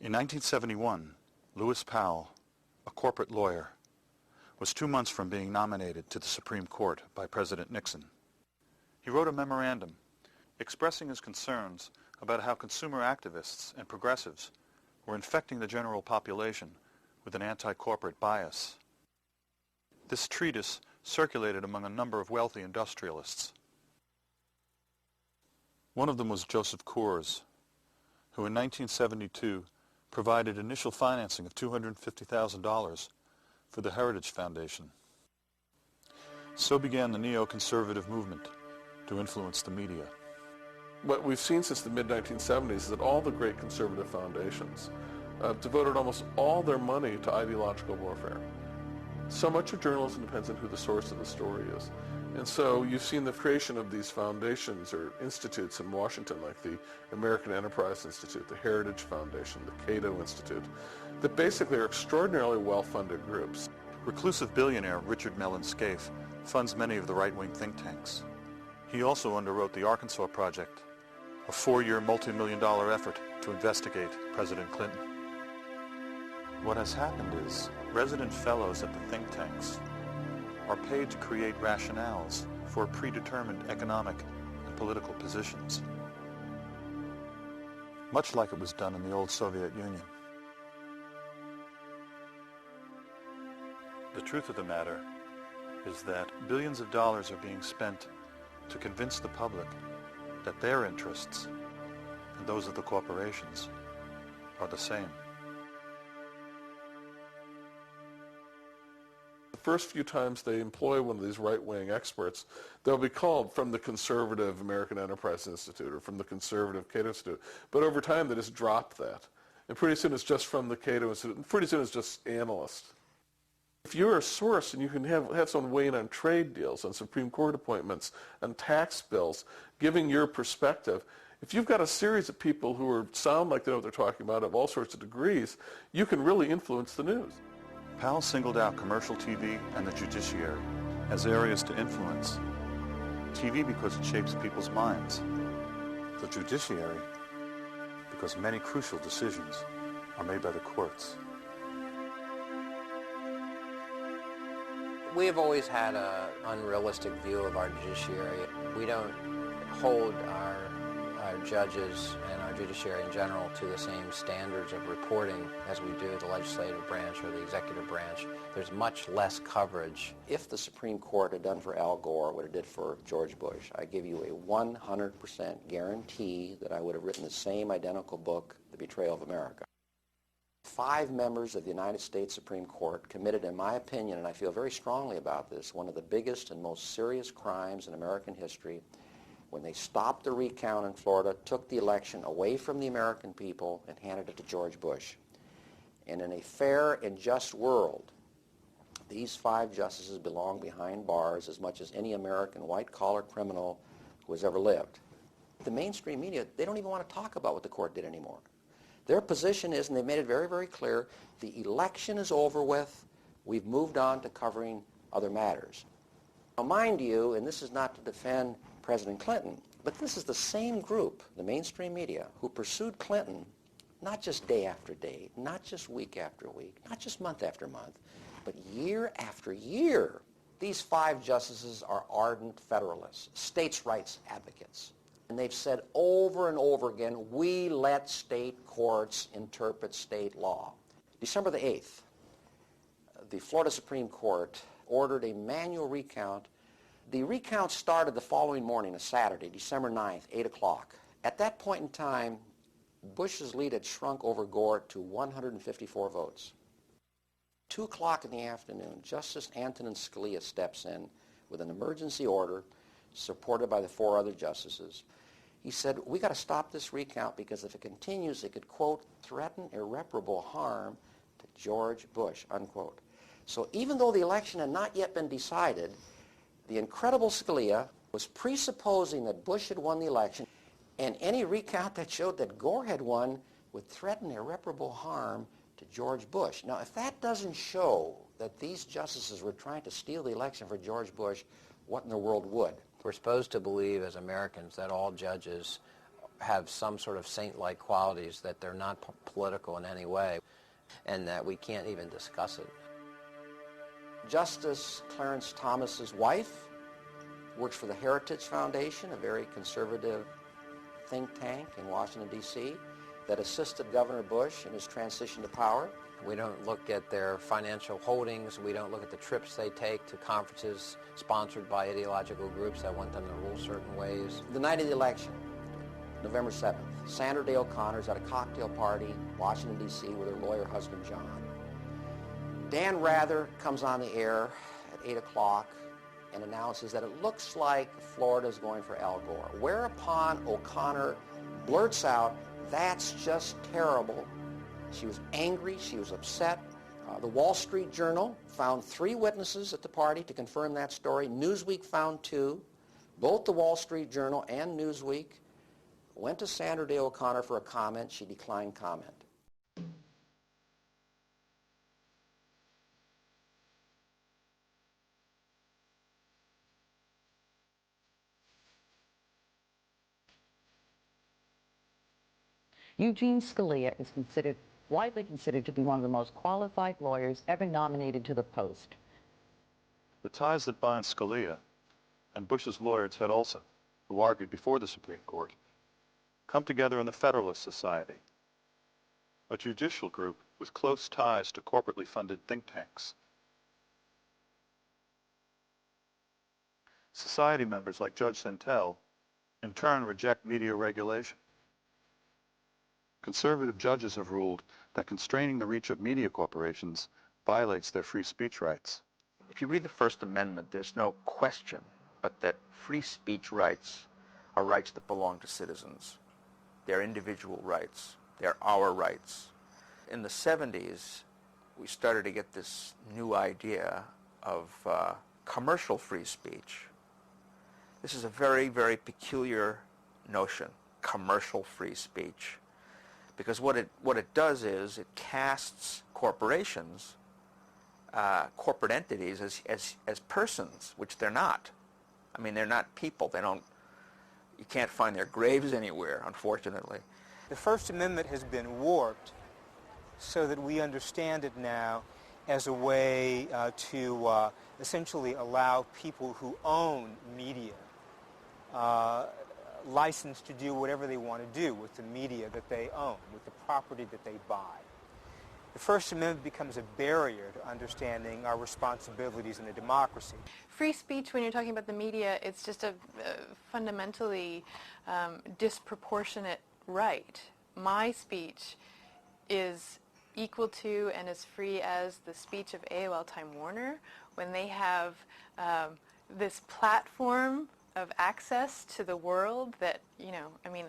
In 1971, Lewis Powell, a corporate lawyer, was 2 months from being nominated to the Supreme Court by President Nixon. He wrote a memorandum expressing his concerns about how consumer activists and progressives were infecting the general population with an anti-corporate bias. This treatise circulated among a number of wealthy industrialists. One of them was Joseph Coors, who in 1972 provided initial financing of $250,000 for the Heritage Foundation. So began the neoconservative movement to influence the media. What we've seen since the mid-1970s is that all the great conservative foundations devoted almost all their money to ideological warfare. So much of journalism depends on who the source of the story is. And so you've seen the creation of these foundations or institutes in Washington, like the American Enterprise Institute, the Heritage Foundation, the Cato Institute, that basically are extraordinarily well-funded groups. Reclusive billionaire Richard Mellon Scaife funds many of the right-wing think tanks. He also underwrote the Arkansas Project, a 4-year multi-million-dollar effort to investigate President Clinton. What has happened is resident fellows at the think tanks are paid to create rationales for predetermined economic and political positions, much like it was done in the old Soviet Union. The truth of the matter is that billions of dollars are being spent to convince the public that their interests and those of the corporations are the same. The first few times they employ one of these right-wing experts, they'll be called from the conservative American Enterprise Institute or from the conservative Cato Institute. But over time they just drop that. And pretty soon it's just from the Cato Institute. And pretty soon it's just analysts. If you're a source and you can have someone weigh in on trade deals, on Supreme Court appointments, on tax bills, giving your perspective, if you've got a series of people who sound like they know what they're talking about of all sorts of degrees, you can really influence the news. Powell singled out commercial TV and the judiciary as areas to influence. TV because it shapes people's minds. The judiciary because many crucial decisions are made by the courts. We have always had an unrealistic view of our judiciary. We don't hold our judges and our judiciary in general to the same standards of reporting as we do the legislative branch or the executive branch. There's much less coverage. If the Supreme Court had done for Al Gore what it did for George Bush, I give you a 100% guarantee that I would have written the same identical book, The Betrayal of America. 5 members of the United States Supreme Court committed, in my opinion, and I feel very strongly about this, one of the biggest and most serious crimes in American history when they stopped the recount in Florida, took the election away from the American people, and handed it to George Bush. And in a fair and just world, these 5 justices belong behind bars as much as any American white-collar criminal who has ever lived. The mainstream media, they don't even want to talk about what the court did anymore. Their position is, and they made it very, very clear, the election is over with. We've moved on to covering other matters. Now, mind you, and this is not to defend President Clinton, but this is the same group, the mainstream media, who pursued Clinton not just day after day, not just week after week, not just month after month, but year after year. These 5 justices are ardent Federalists, states' rights advocates. And they've said over and over again, we let state courts interpret state law. December the 8th, the Florida Supreme Court ordered a manual recount. The recount started the following morning, a Saturday, December 9th, 8 o'clock. At that point in time, Bush's lead had shrunk over Gore to 154 votes. 2 o'clock in the afternoon, Justice Antonin Scalia steps in with an emergency order supported by the 4 other justices. He said, we got to stop this recount because if it continues, it could, quote, threaten irreparable harm to George Bush, unquote. So even though the election had not yet been decided, the incredible Scalia was presupposing that Bush had won the election, and any recount that showed that Gore had won would threaten irreparable harm to George Bush. Now, if that doesn't show that these justices were trying to steal the election for George Bush, what in the world would? We're supposed to believe as Americans that all judges have some sort of saint-like qualities, that they're not political in any way, and that we can't even discuss it. Justice Clarence Thomas's wife works for the Heritage Foundation, a very conservative think tank in Washington, D.C., that assisted Governor Bush in his transition to power. We don't look at their financial holdings. We don't look at the trips they take to conferences sponsored by ideological groups that want them to rule certain ways. The night of the election, November 7th, Sandra Day O'Connor's at a cocktail party in Washington, D.C. with her lawyer husband, John. Dan Rather comes on the air at 8 o'clock and announces that it looks like Florida's going for Al Gore, whereupon O'Connor blurts out, "That's just terrible." She was angry, she was upset. The Wall Street Journal found 3 witnesses at the party to confirm that story. Newsweek found 2. Both the Wall Street Journal and Newsweek went to Sandra Day O'Connor for a comment. She declined comment. Eugene Scalia is widely considered to be one of the most qualified lawyers ever nominated to the post. The ties that bind Scalia and Bush's lawyer Ted Olson, who argued before the Supreme Court, come together in the Federalist Society, a judicial group with close ties to corporately funded think tanks. Society members like Judge Santel, in turn, reject media regulation. Conservative judges have ruled that constraining the reach of media corporations violates their free speech rights. If you read the First Amendment, there's no question but that free speech rights are rights that belong to citizens. They're individual rights. They're our rights. In the 70s, we started to get this new idea of commercial free speech. This is a very, very peculiar notion, commercial free speech. Because what it does is it casts corporations, corporate entities as persons, which they're not. I mean, they're not people. You can't find their graves anywhere, unfortunately. The First Amendment has been warped so that we understand it now as a way to essentially allow people who own media license to do whatever they want to do with the media that they own, with the property that they buy. The First Amendment becomes a barrier to understanding our responsibilities in a democracy. Free speech, when you're talking about the media, it's just a fundamentally disproportionate right. My speech is equal to and as free as the speech of AOL Time Warner when they have this platform of access to the world that,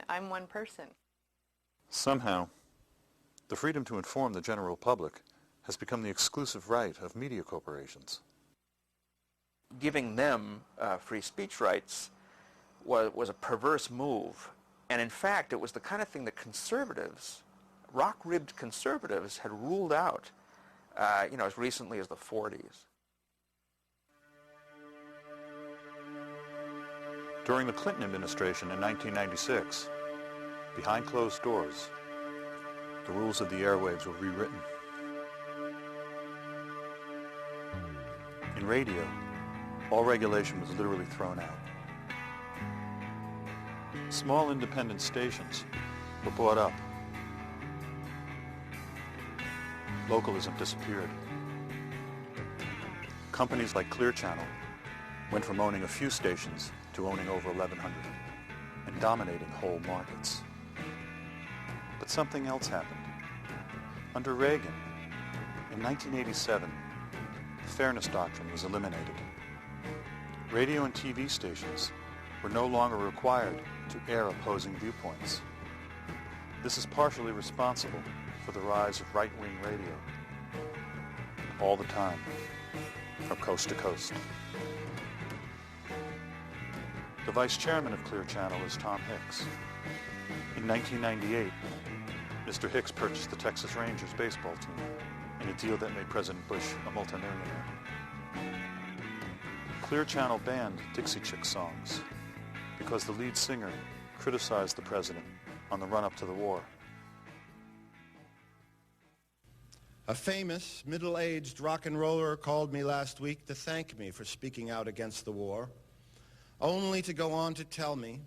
I'm one person. Somehow, the freedom to inform the general public has become the exclusive right of media corporations. Giving them free speech rights was a perverse move. And in fact, it was the kind of thing that conservatives, rock-ribbed conservatives, had ruled out, as recently as the 40s. During the Clinton administration in 1996, behind closed doors, the rules of the airwaves were rewritten. In radio, all regulation was literally thrown out. Small independent stations were bought up. Localism disappeared. Companies like Clear Channel went from owning a few stations to owning over 1,100 and dominating whole markets. But something else happened. Under Reagan, in 1987, the Fairness Doctrine was eliminated. Radio and TV stations were no longer required to air opposing viewpoints. This is partially responsible for the rise of right-wing radio. all the time, from coast to coast. The vice chairman of Clear Channel is Tom Hicks. In 1998, Mr. Hicks purchased the Texas Rangers baseball team in a deal that made President Bush a multimillionaire. Clear Channel banned Dixie Chick songs because the lead singer criticized the president on the run-up to the war. A famous middle-aged rock and roller called me last week to thank me for speaking out against the war, only to go on to tell me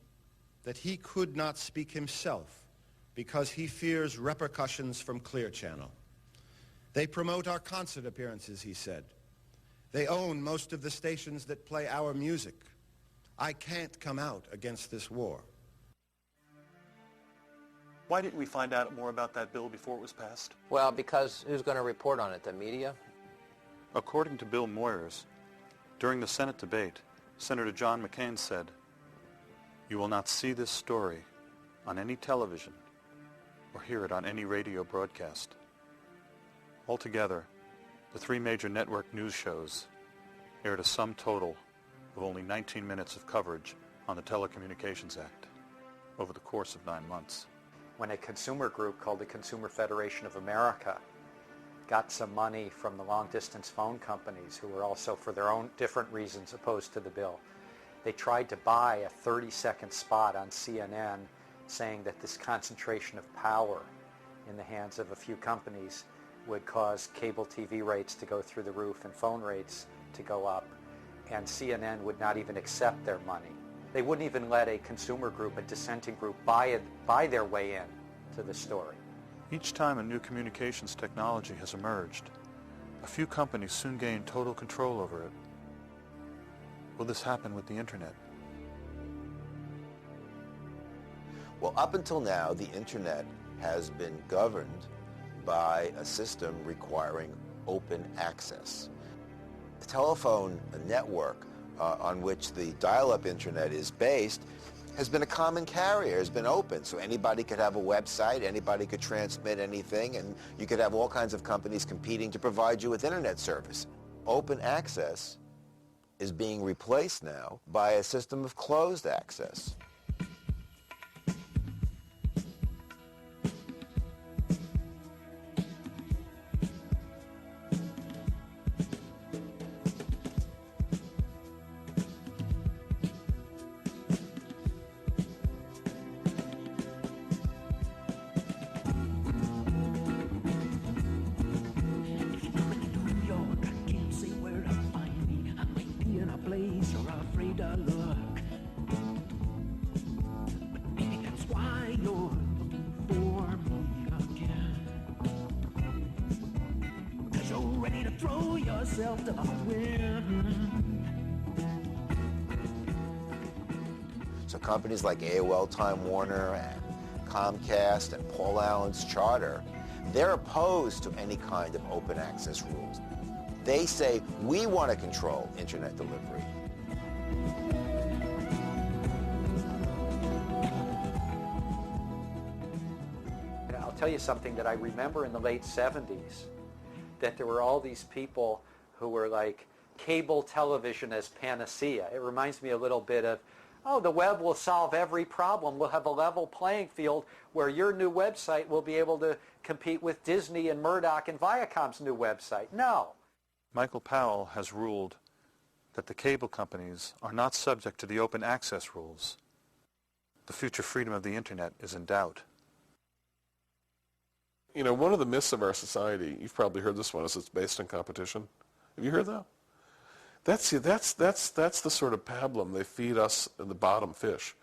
that he could not speak himself because he fears repercussions from Clear Channel. They promote our concert appearances, he said. They own most of the stations that play our music. I can't come out against this war. Why didn't we find out more about that bill before it was passed? Well, because who's going to report on it? The media? According to Bill Moyers, during the Senate debate, Senator John McCain said, "You will not see this story on any television or hear it on any radio broadcast." Altogether, the three major network news shows aired a sum total of only 19 minutes of coverage on the Telecommunications Act over the course of 9 months. When a consumer group called the Consumer Federation of America got some money from the long-distance phone companies, who were also, for their own different reasons, opposed to the bill, they tried to buy a 30-second spot on CNN saying that this concentration of power in the hands of a few companies would cause cable TV rates to go through the roof and phone rates to go up, and CNN would not even accept their money. They wouldn't even let a consumer group, a dissenting group, buy their way in to the story. Each time a new communications technology has emerged, a few companies soon gain total control over it. Will this happen with the Internet? Well, up until now, the Internet has been governed by a system requiring open access. The telephone network on which the dial-up Internet is based has been a common carrier, has been open, so anybody could have a website, anybody could transmit anything, and you could have all kinds of companies competing to provide you with Internet service. Open access is being replaced now by a system of closed access. So companies like AOL Time Warner and Comcast and Paul Allen's Charter, they're opposed to any kind of open access rules. They say, we want to control Internet delivery. And I'll tell you something that I remember in the late 70s, that there were all these people who were like, cable television as panacea. It reminds me a little bit of, oh, the web will solve every problem. We'll have a level playing field where your new website will be able to compete with Disney and Murdoch and Viacom's new website. No. Michael Powell has ruled that the cable companies are not subject to the open access rules. The future freedom of the Internet is in doubt. You know, one of the myths of our society, you've probably heard this one, is it's based on competition. Have you heard that? That's the sort of pablum they feed us in the bottom fish.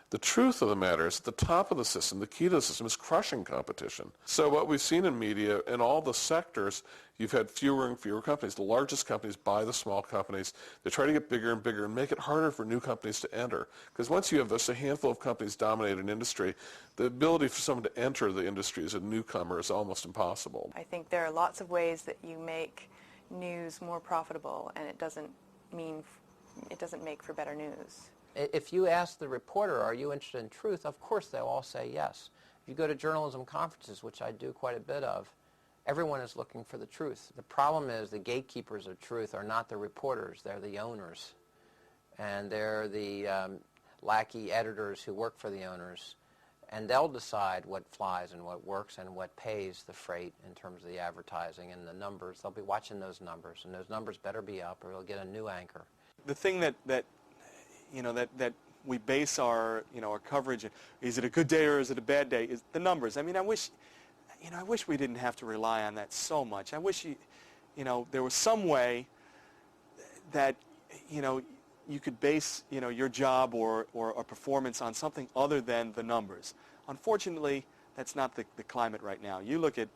The truth of the matter is at the top of the system, the key to the system is crushing competition. So what we've seen in media, in all the sectors, you've had fewer and fewer companies. The largest companies buy the small companies. They try to get bigger and bigger and make it harder for new companies to enter. Because once you have just a handful of companies dominate an industry, the ability for someone to enter the industry as a newcomer is almost impossible. I think there are lots of ways that you make news more profitable, and it doesn't make for better news. If you ask the reporter, are you interested in truth, of course they'll all say yes. If you go to journalism conferences, which I do quite a bit of, Everyone is looking for the truth. The problem is the gatekeepers of truth are not the reporters, they're the owners. And they're the lackey editors who work for the owners. And they'll decide what flies and what works and what pays the freight in terms of the advertising and the numbers. They'll be watching those numbers, and those numbers better be up or we'll get a new anchor. The thing that we base our coverage, is it a good day or is it a bad day, is the numbers. I mean, I wish we didn't have to rely on that so much. I wish there was some way that you could base your job or a performance on something other than the numbers. Unfortunately, that's not the climate right now. You look at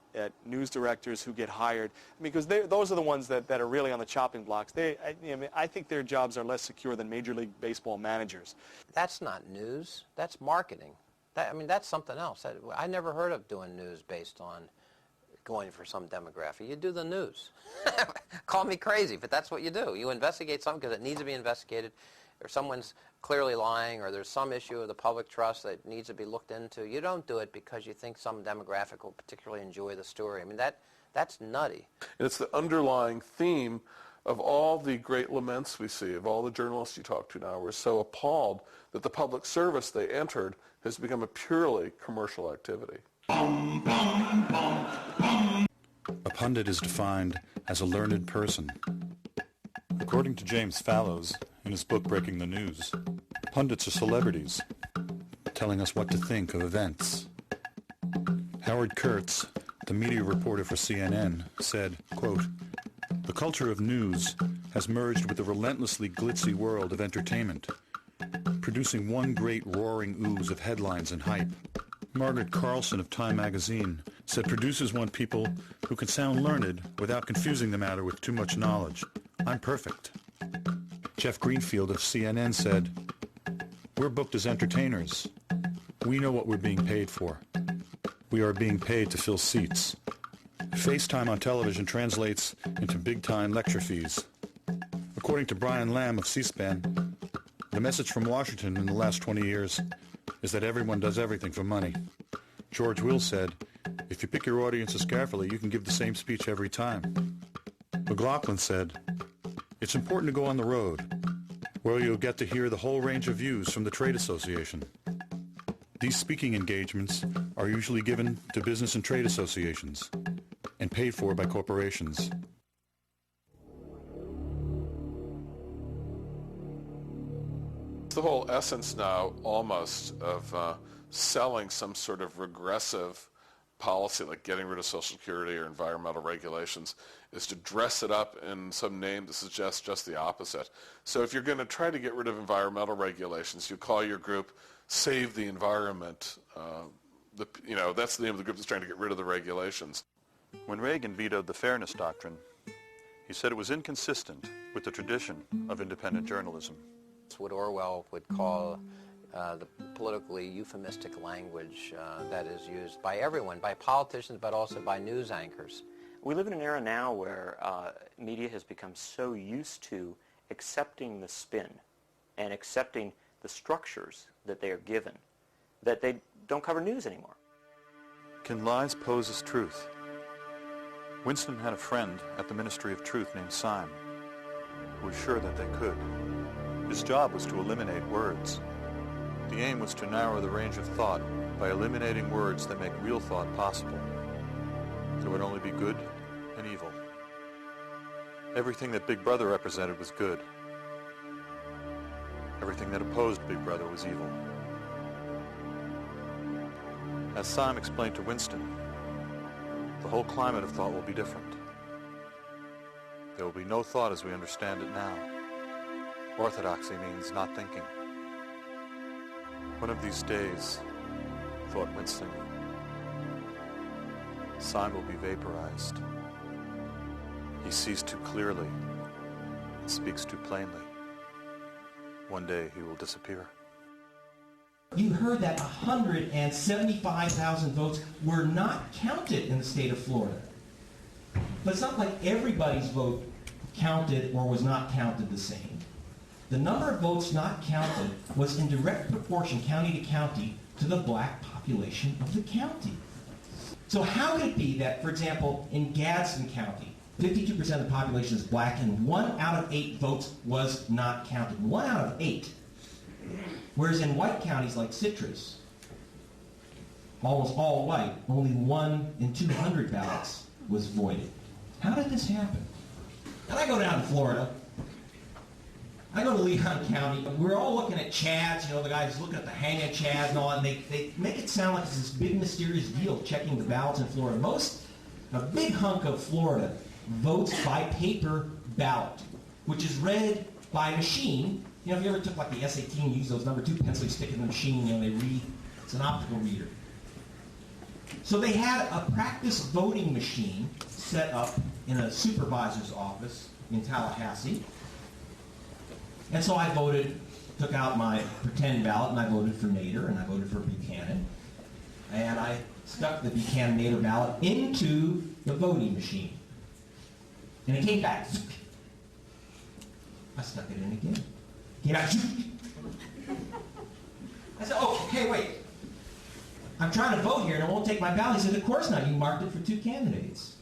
news directors who get hired, because those are the ones that are really on the chopping blocks. I think their jobs are less secure than Major League Baseball managers. That's not news. That's marketing. That's something else. I never heard of doing news based on going for some demographic. You do the news. Call me crazy, but that's what you do. You investigate something because it needs to be investigated, or someone's clearly lying, or there's some issue of the public trust that needs to be looked into. You don't do it because you think some demographic will particularly enjoy the story. I mean, that's nutty. And it's the underlying theme of all the great laments we see, of all the journalists you talk to now. We're so appalled that the public service they entered has become a purely commercial activity. A pundit is defined as a learned person. According to James Fallows, in his book Breaking the News, pundits are celebrities, telling us what to think of events. Howard Kurtz, the media reporter for CNN, said, quote, "The culture of news has merged with the relentlessly glitzy world of entertainment, producing one great roaring ooze of headlines and hype. Margaret Carlson of Time magazine said producers want people who can sound learned without confusing the matter with too much knowledge. I'm perfect." Jeff Greenfield of CNN said, "We're booked as entertainers. We know what we're being paid for. We are being paid to fill seats. FaceTime on television translates into big-time lecture fees." According to Brian Lamb of C-SPAN, the message from Washington in the last 20 years is that everyone does everything for money. George Orwell said, "If you pick your audiences carefully, you can give the same speech every time." McLaughlin said, "It's important to go on the road, where you'll get to hear the whole range of views from the trade association." These speaking engagements are usually given to business and trade associations and paid for by corporations. It's the whole essence now, almost, of selling some sort of regressive policy, like getting rid of Social Security or environmental regulations, is to dress it up in some name to suggest just the opposite. So if you're going to try to get rid of environmental regulations, you call your group Save the Environment. That's the name of the group that's trying to get rid of the regulations. When Reagan vetoed the Fairness Doctrine, he said it was inconsistent with the tradition of independent journalism. It's what Orwell would call the politically euphemistic language that is used by everyone, by politicians, but also by news anchors. We live in an era now where media has become so used to accepting the spin and accepting the structures that they are given that they don't cover news anymore. Can lies pose as truth? Winston had a friend at the Ministry of Truth named Syme, who was sure that they could. His job was to eliminate words. The aim was to narrow the range of thought by eliminating words that make real thought possible. There would only be good and evil. Everything that Big Brother represented was good. Everything that opposed Big Brother was evil. As Syme explained to Winston, the whole climate of thought will be different. There will be no thought as we understand it now. Orthodoxy means not thinking. One of these days, thought Winston, Syme will be vaporized. He sees too clearly and speaks too plainly. One day he will disappear. You heard that 175,000 votes were not counted in the state of Florida. But it's not like everybody's vote counted or was not counted the same. The number of votes not counted was in direct proportion, county to county, to the black population of the county. So how could it be that, for example, in Gadsden County, 52% of the population is black and 1 out of 8 votes was not counted? 1 out of 8. Whereas in white counties like Citrus, almost all white, only 1 in 200 ballots was voided. How did this happen? And I go down to Florida. I go to Leon County. We're all looking at chads, the guys looking at the hang of chads and all that, and they make it sound like it's this big mysterious deal checking the ballots in Florida. A big hunk of Florida votes by paper ballot, which is read by machine. If you ever took like the SAT and used those number 2 pencils, you stick it in the machine, they read. It's an optical reader. So they had a practice voting machine set up in a supervisor's office in Tallahassee. And so I took out my pretend ballot, and I voted for Nader, and I voted for Buchanan. And I stuck the Buchanan-Nader ballot into the voting machine. And it came back. I stuck it in again. Came back. I said, okay, wait. I'm trying to vote here, and it won't take my ballot. He said, of course not. You marked it for 2 candidates.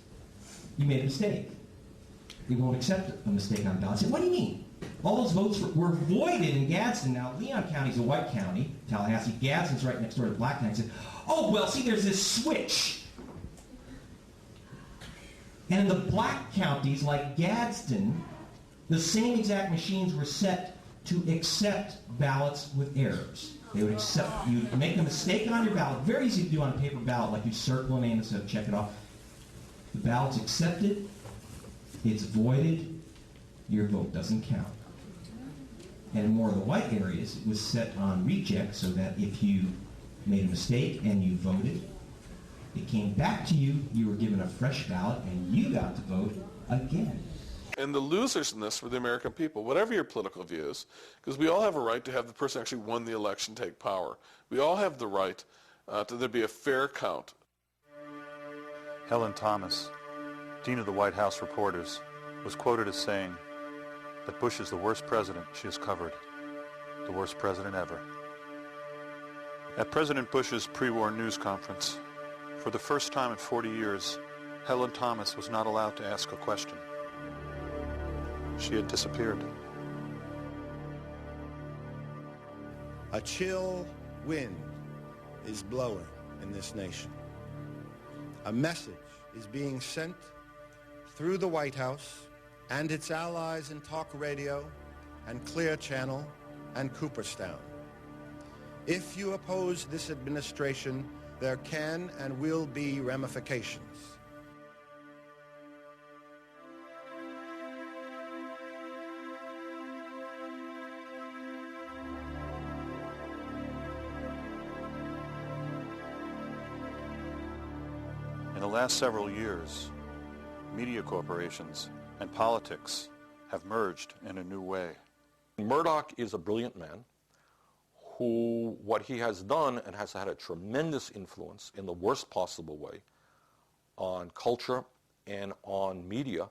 You made a mistake. He won't accept a mistake on the ballot. I said, what do you mean? All those votes were voided in Gadsden. Now, Leon County's a white county, Tallahassee. Gadsden's right next door to Black County. I said, oh, well, see, there's this switch. And in the black counties, like Gadsden, the same exact machines were set to accept ballots with errors. They would accept, you make a mistake on your ballot, very easy to do on a paper ballot, like you circle a name instead of check it off. The ballot's accepted, it's voided, your vote doesn't count. And in more of the white areas, it was set on reject so that if you made a mistake and you voted, it came back to you, you were given a fresh ballot, and you got to vote again. And the losers in this were the American people, whatever your political views, because we all have a right to have the person who actually won the election take power. We all have the right to there be a fair count. Helen Thomas, Dean of the White House Reporters, was quoted as saying that Bush is the worst president she has covered, the worst president ever. At President Bush's pre-war news conference, for the first time in 40 years, Helen Thomas was not allowed to ask a question. She had disappeared. A chill wind is blowing in this nation. A message is being sent through the White House and its allies in talk radio and Clear Channel and Cooperstown. If you oppose this administration, there can and will be ramifications. In the last several years, media corporations and politics have merged in a new way. Murdoch is a brilliant man who, what he has done and has had a tremendous influence in the worst possible way on culture and on media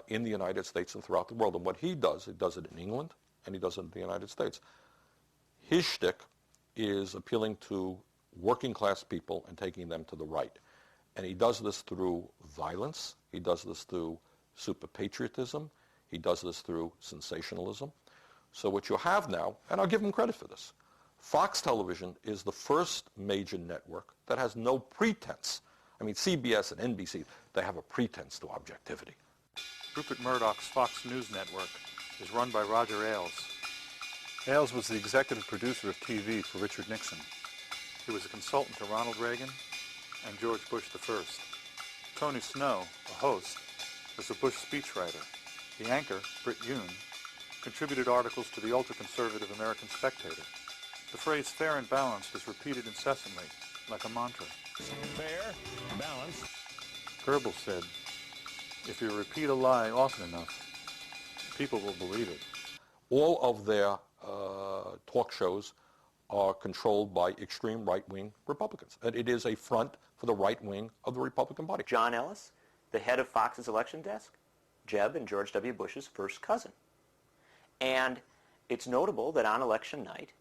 in the United States and throughout the world. And what he does it in England and he does it in the United States. His shtick is appealing to working class people and taking them to the right. And he does this through violence. He does this through super patriotism. He does this through sensationalism. So what you have now, and I'll give him credit for this, Fox Television is the first major network that has no pretense. I mean, CBS and NBC, they have a pretense to objectivity. Rupert Murdoch's Fox News Network is run by Roger Ailes. Ailes was the executive producer of TV for Richard Nixon. He was a consultant to Ronald Reagan and George Bush I. Tony Snow, a host, was a Bush speechwriter. The anchor, Britt Yoon, contributed articles to the ultra-conservative American Spectator. The phrase fair and balanced is repeated incessantly, like a mantra. Fair, balanced. Goebbels said, if you repeat a lie often enough, people will believe it. All of their talk shows are controlled by extreme right-wing Republicans. And it is a front for the right wing of the Republican Party. John Ellis, the head of Fox's election desk, Jeb and George W. Bush's first cousin. And it's notable that on election night,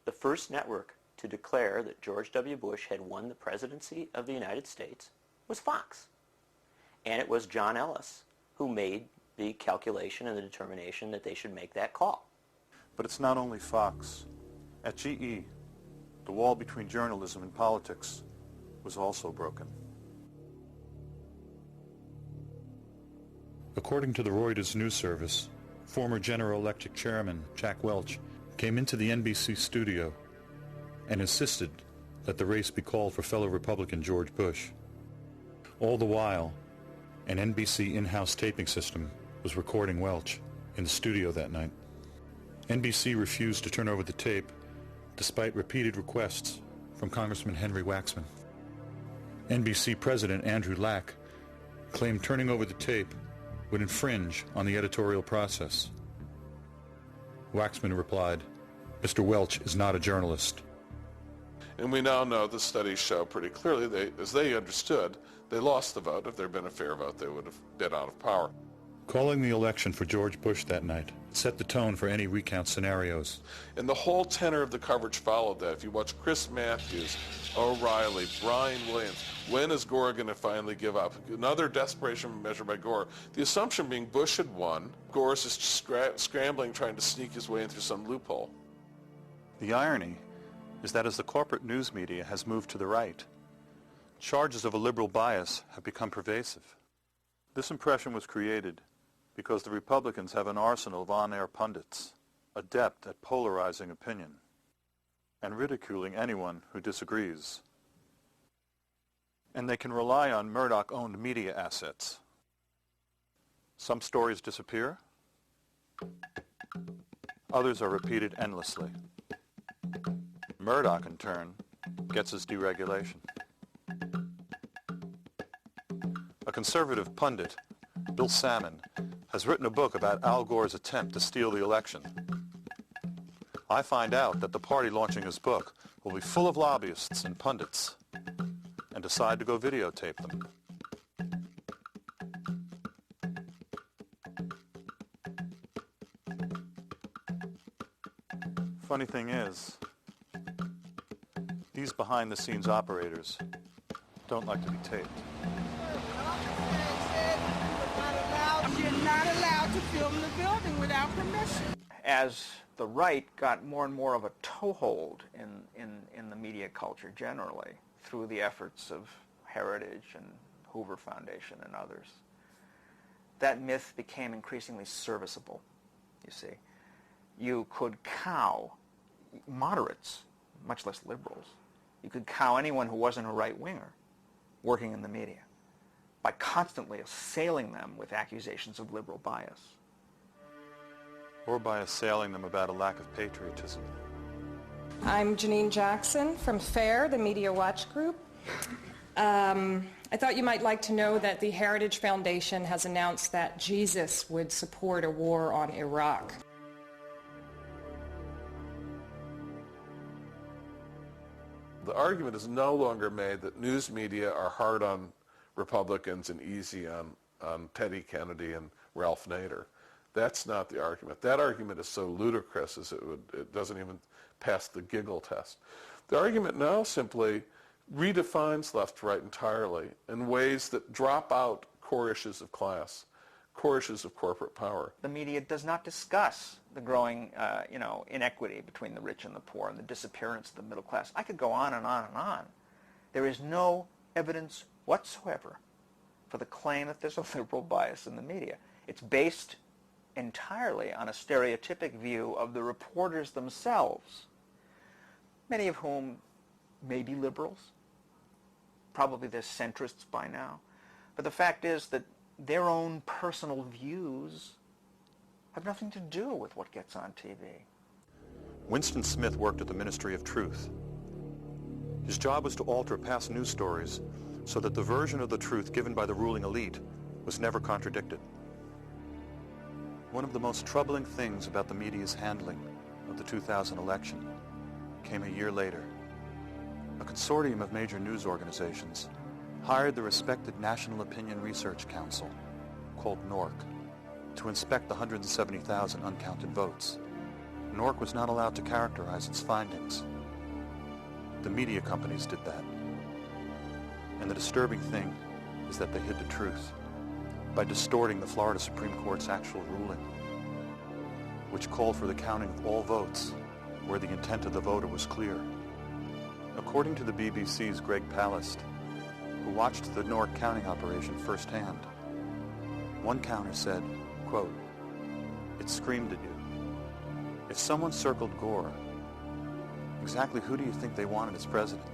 the first network to declare that George W. Bush had won the presidency of the United States was Fox. And it was John Ellis who made the calculation and the determination that they should make that call. But it's not only Fox. At GE, the wall between journalism and politics was also broken. According to the Reuters news service, former General Electric chairman Jack Welch came into the NBC studio and insisted that the race be called for fellow Republican George Bush. All the while, an NBC in-house taping system was recording Welch in the studio that night. NBC refused to turn over the tape despite repeated requests from Congressman Henry Waxman. NBC President Andrew Lack claimed turning over the tape would infringe on the editorial process. Waxman replied, "Mr. Welch is not a journalist." And we now know the studies show pretty clearly, as they understood, they lost the vote. If there had been a fair vote, they would have been out of power. Calling the election for George Bush that night set the tone for any recount scenarios. And the whole tenor of the coverage followed that. If you watch Chris Matthews, O'Reilly, Brian Williams, when is Gore going to finally give up? Another desperation measure by Gore. The assumption being Bush had won. Gore is just scrambling, trying to sneak his way in through some loophole. The irony is that as the corporate news media has moved to the right, charges of a liberal bias have become pervasive. This impression was created because the Republicans have an arsenal of on-air pundits, adept at polarizing opinion and ridiculing anyone who disagrees. And they can rely on Murdoch-owned media assets. Some stories disappear, others are repeated endlessly. Murdoch, in turn, gets his deregulation. A conservative pundit, Bill Salmon, has written a book about Al Gore's attempt to steal the election. I find out that the party launching his book will be full of lobbyists and pundits and decide to go videotape them. Funny thing is, these behind-the-scenes operators don't like to be taped. You're not allowed to film the building without permission. As the right got more and more of a toehold in the media culture generally, through the efforts of Heritage and Hoover Foundation and others, that myth became increasingly serviceable, you see. You could cow moderates, much less liberals. You could cow anyone who wasn't a right-winger working in the media by constantly assailing them with accusations of liberal bias. Or by assailing them about a lack of patriotism. I'm Janine Jackson from FAIR, the Media Watch Group. I thought you might like to know that the Heritage Foundation has announced that Jesus would support a war on Iraq. The argument is no longer made that news media are hard on Republicans and easy on Teddy Kennedy and Ralph Nader. That's not the argument. That argument is so ludicrous as it doesn't even pass the giggle test. The argument now simply redefines left-right entirely in ways that drop out core issues of class, core issues of corporate power. The media does not discuss the growing, inequity between the rich and the poor and the disappearance of the middle class. I could go on and on and on. There is no evidence whatsoever for the claim that there's a liberal bias in the media. It's based entirely on a stereotypic view of the reporters themselves, many of whom may be liberals. Probably they're centrists by now. But the fact is that their own personal views have nothing to do with what gets on TV. Winston Smith worked at the Ministry of Truth. His job was to alter past news stories so that the version of the truth given by the ruling elite was never contradicted. One of the most troubling things about the media's handling of the 2000 election came a year later. A consortium of major news organizations hired the respected National Opinion Research Council, called NORC, to inspect the 170,000 uncounted votes. NORC was not allowed to characterize its findings. The media companies did that. And the disturbing thing is that they hid the truth by distorting the Florida Supreme Court's actual ruling, which called for the counting of all votes where the intent of the voter was clear. According to the BBC's Greg Palast, who watched the Newark counting operation firsthand, one counter said, quote, "It screamed at you. If someone circled Gore, exactly who do you think they wanted as president?"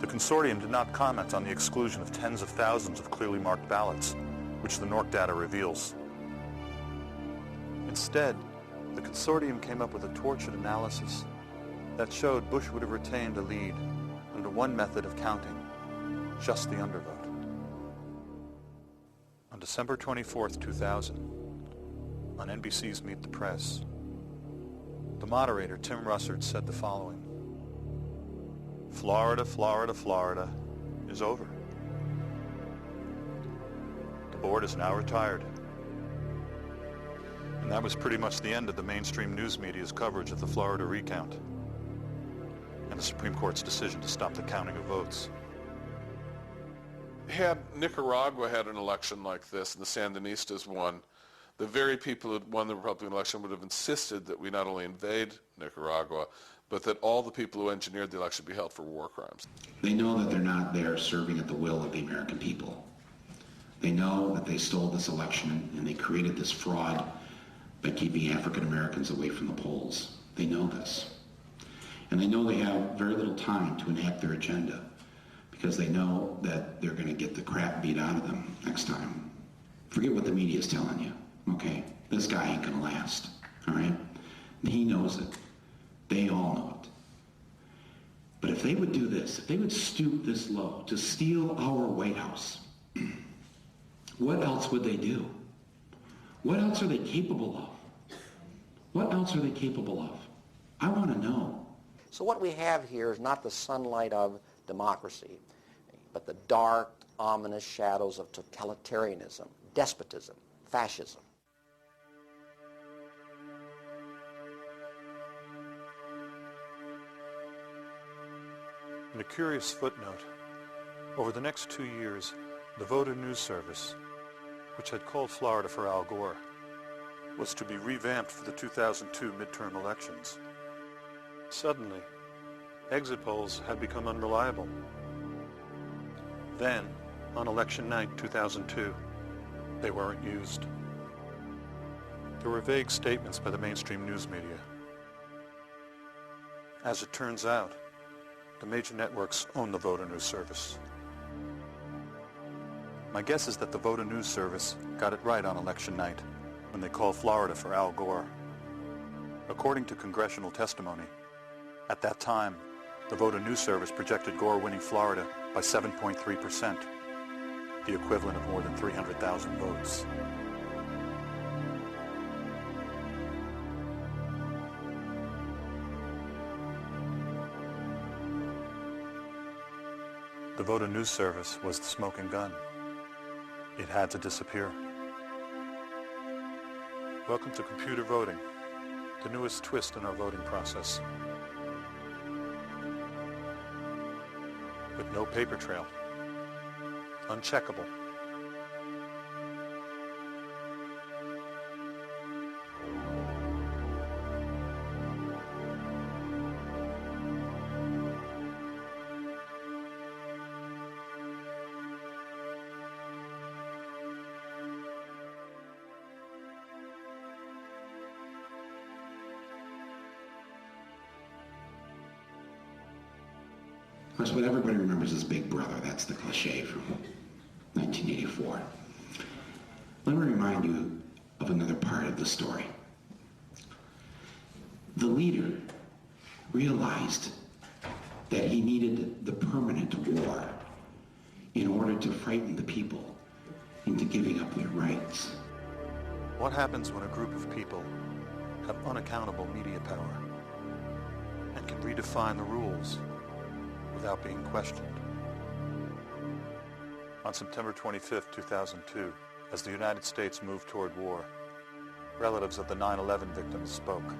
The consortium did not comment on the exclusion of tens of thousands of clearly marked ballots, which the Newark data reveals. Instead, the consortium came up with a tortured analysis that showed Bush would have retained a lead under one method of counting, just the undervote. On December 24th, 2000, on NBC's Meet the Press, the moderator, Tim Russert, said the following: "Florida, Florida, Florida is over. The board is now retired." And that was pretty much the end of the mainstream news media's coverage of the Florida recount and the Supreme Court's decision to stop the counting of votes. Had Nicaragua had an election like this and the Sandinistas won, the very people who won the Republican election would have insisted that we not only invade Nicaragua, but that all the people who engineered the election be held for war crimes. They know that they're not there serving at the will of the American people. They know that they stole this election and they created this fraud by keeping African Americans away from the polls. They know this. And they know they have very little time to enact their agenda because they know that they're going to get the crap beat out of them next time. Forget what the media is telling you, okay? This guy ain't going to last, all right? He knows it. They all know it. But if they would do this, if they would stoop this low to steal our White House, what else would they do? What else are they capable of? What else are they capable of? I want to know. So what we have here is not the sunlight of democracy, but the dark, ominous shadows of totalitarianism, despotism, fascism. In a curious footnote, over the next 2 years, the Voter News Service, which had called Florida for Al Gore, was to be revamped for the 2002 midterm elections. Suddenly, exit polls had become unreliable. Then, on election night 2002, they weren't used. There were vague statements by the mainstream news media. As it turns out, the major networks own the Voter News Service. My guess is that the Voter News Service got it right on election night when they called Florida for Al Gore. According to congressional testimony, at that time, the Voter News Service projected Gore winning Florida by 7.3%, the equivalent of more than 300,000 votes. The Voter News Service was the smoking gun. It had to disappear. Welcome to computer voting, the newest twist in our voting process. With no paper trail. Uncheckable. Of course, what everybody remembers is Big Brother. That's the cliche from 1984. Let me remind you of another part of the story. The leader realized that he needed the permanent war in order to frighten the people into giving up their rights. What happens when a group of people have unaccountable media power and can redefine the rules without being questioned? On September 25, 2002, as the United States moved toward war, relatives of the 9/11 victims spoke.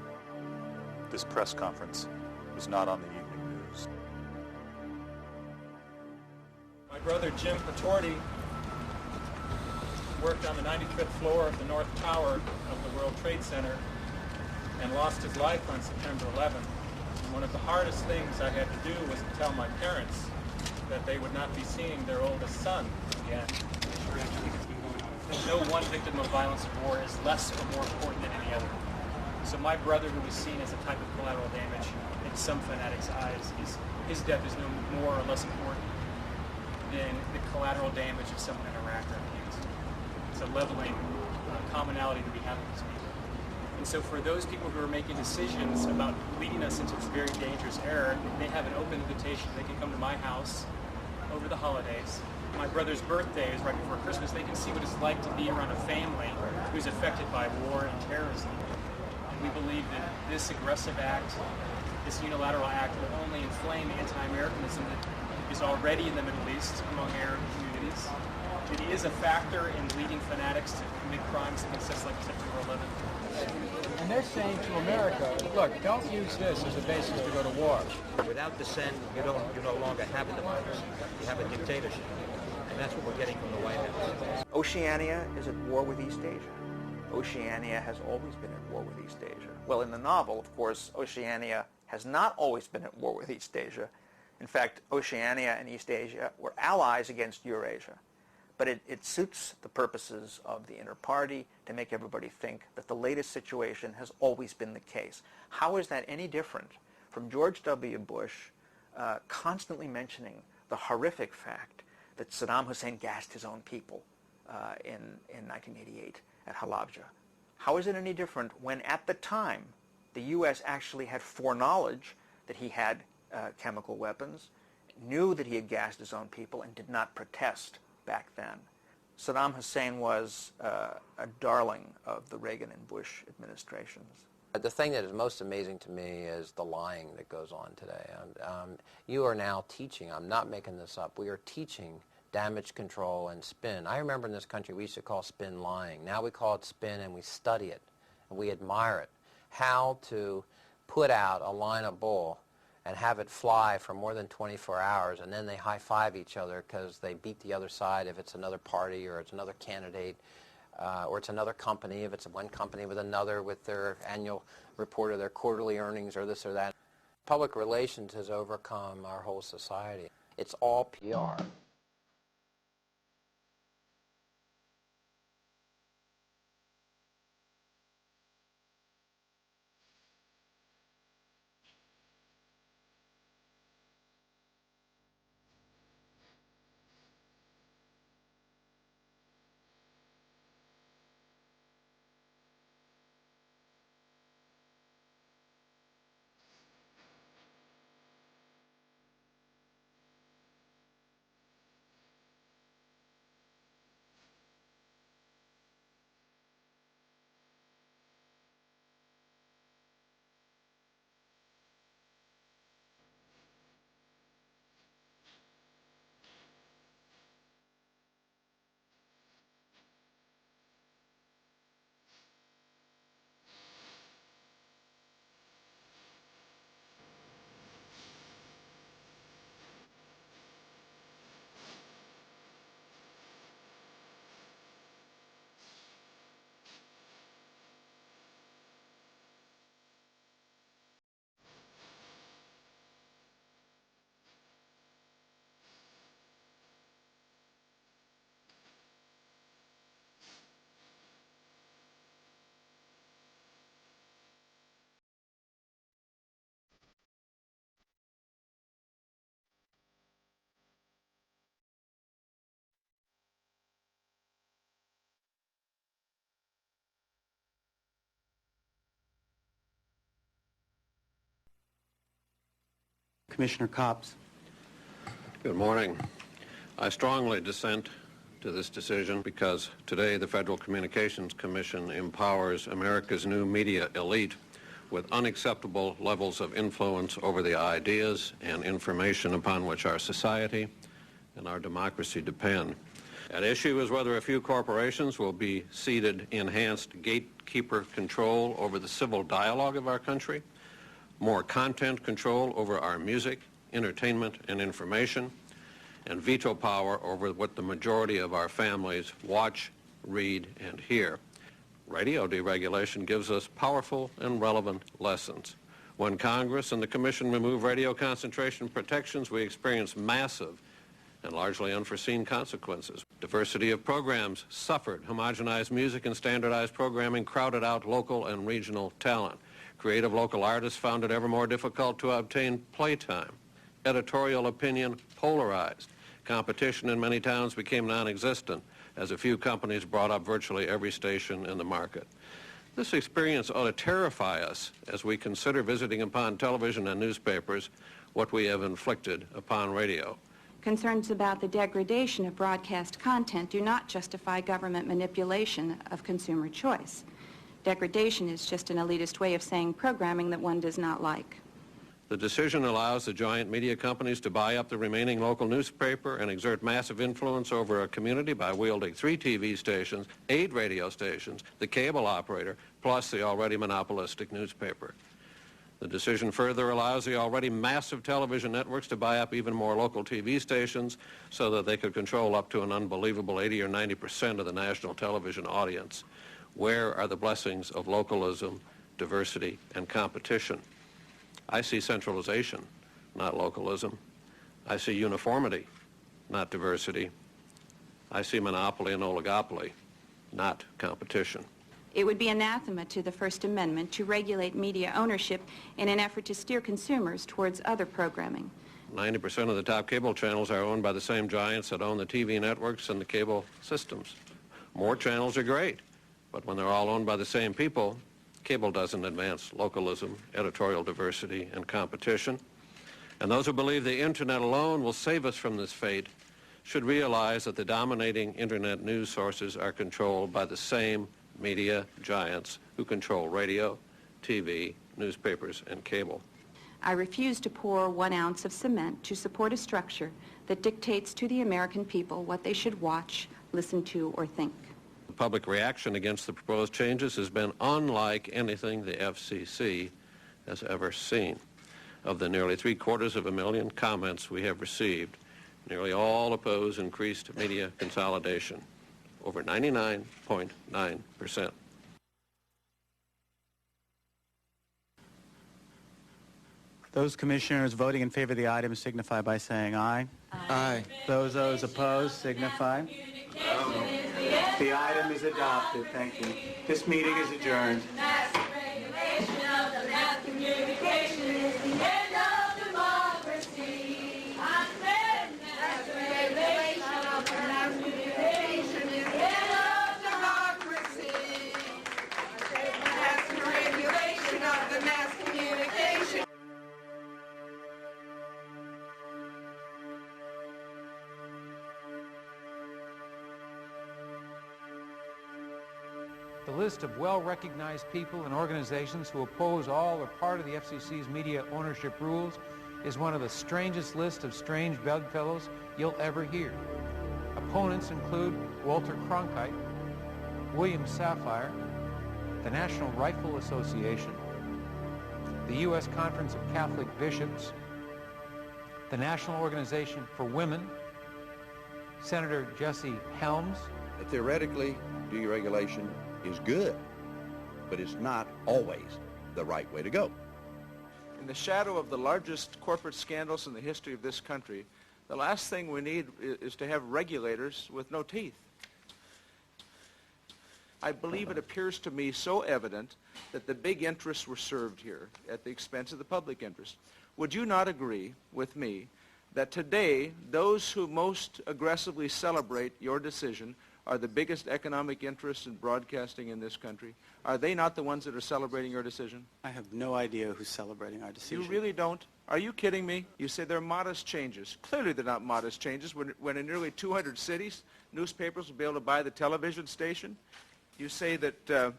This press conference was not on the evening news. My brother Jim Patorti worked on the 95th floor of the North Tower of the World Trade Center and lost his life on September 11th. And one of the hardest things I had to do was to tell my parents that they would not be seeing their oldest son again. No one victim of violence or war is less or more important than any other. So my brother, who was seen as a type of collateral damage in some fanatics' eyes, his death is no more or less important than the collateral damage of someone in Iraq or Afghanistan. It's a leveling commonality that we have with these people. And so for those people who are making decisions about leading us into this very dangerous era, they have an open invitation. They can come to my house over the holidays. My brother's birthday is right before Christmas. They can see what it's like to be around a family who's affected by war and terrorism. And we believe that this aggressive act, this unilateral act, will only inflame anti-Americanism that is already in the Middle East among Arab communities. It is a factor in leading fanatics to commit crimes against us like September 11th. And they're saying to America, look, don't use this as a basis to go to war. Without dissent, you no longer have a democracy. You have a dictatorship. And that's what we're getting from the White House. Oceania is at war with East Asia. Oceania has always been at war with East Asia. Well, in the novel, of course, Oceania has not always been at war with East Asia. In fact, Oceania and East Asia were allies against Eurasia. But it suits the purposes of the inter-party to make everybody think that the latest situation has always been the case. How is that any different from George W. Bush constantly mentioning the horrific fact that Saddam Hussein gassed his own people in 1988 at Halabja? How is it any different when at the time the U.S. actually had foreknowledge that he had chemical weapons, knew that he had gassed his own people, and did not protest back then? Saddam Hussein was a darling of the Reagan and Bush administrations. The thing that is most amazing to me is the lying that goes on today. You are now teaching, I'm not making this up, we are teaching damage control and spin. I remember in this country we used to call spin lying. Now we call it spin, and we study it and we admire it. How to put out a line of bull and have it fly for more than 24 hours, and then they high-five each other because they beat the other side if it's another party or it's another candidate or it's another company, if it's one company with another with their annual report of their quarterly earnings or this or that. Public relations has overcome our whole society. It's all PR. Commissioner Copps. Good morning. I strongly dissent to this decision because today the Federal Communications Commission empowers America's new media elite with unacceptable levels of influence over the ideas and information upon which our society and our democracy depend. At issue is whether a few corporations will be ceded enhanced gatekeeper control over the civil dialogue of our country, more content control over our music, entertainment, and information, and veto power over what the majority of our families watch, read, and hear. Radio deregulation gives us powerful and relevant lessons. When Congress and the Commission remove radio concentration protections, we experience massive and largely unforeseen consequences. Diversity of programs suffered. Homogenized music and standardized programming crowded out local and regional talent. Creative local artists found it ever more difficult to obtain playtime. Editorial opinion polarized. Competition in many towns became non-existent as a few companies brought up virtually every station in the market. This experience ought to terrify us as we consider visiting upon television and newspapers what we have inflicted upon radio. Concerns about the degradation of broadcast content do not justify government manipulation of consumer choice. Degradation is just an elitist way of saying programming that one does not like. The decision allows the giant media companies to buy up the remaining local newspaper and exert massive influence over a community by wielding 3 TV stations, 8 radio stations, the cable operator, plus the already monopolistic newspaper. The decision further allows the already massive television networks to buy up even more local TV stations so that they could control up to an unbelievable 80 or 90% of the national television audience. Where are the blessings of localism, diversity, and competition? I see centralization, not localism. I see uniformity, not diversity. I see monopoly and oligopoly, not competition. It would be anathema to the First Amendment to regulate media ownership in an effort to steer consumers towards other programming. 90% of the top cable channels are owned by the same giants that own the TV networks and the cable systems. More channels are great, but when they're all owned by the same people, cable doesn't advance localism, editorial diversity, and competition. And those who believe the internet alone will save us from this fate should realize that the dominating internet news sources are controlled by the same media giants who control radio, TV, newspapers, and cable. I refuse to pour 1 ounce of cement to support a structure that dictates to the American people what they should watch, listen to, or think. The public reaction against the proposed changes has been unlike anything the FCC has ever seen. Of the nearly 750,000 comments we have received, nearly all oppose increased media consolidation, over 99.9%. Those commissioners voting in favor of the item signify by saying aye. Aye. Those opposed signify. The item is adopted. Thank you. This meeting is adjourned. Mass regulation of the mass communication is the end of democracy. Mass regulation of the mass communication is the end of democracy. Mass regulation of the mass communication. The list of well-recognized people and organizations who oppose all or part of the FCC's media ownership rules is one of the strangest lists of strange bedfellows you'll ever hear. Opponents include Walter Cronkite, William Safire, the National Rifle Association, the U.S. Conference of Catholic Bishops, the National Organization for Women, Senator Jesse Helms. Theoretically, deregulation is good, but it's not always the right way to go. In the shadow of the largest corporate scandals in the history of this country, the last thing we need is to have regulators with no teeth. I believe it appears to me so evident that the big interests were served here at the expense of the public interest. Would you not agree with me that today those who most aggressively celebrate your decision are the biggest economic interests in broadcasting in this country? Are they not the ones that are celebrating your decision? I have no idea who's celebrating our decision. You really don't? Are you kidding me? You say they're modest changes. Clearly they're not modest changes when in nearly 200 cities, newspapers will be able to buy the television station. You say that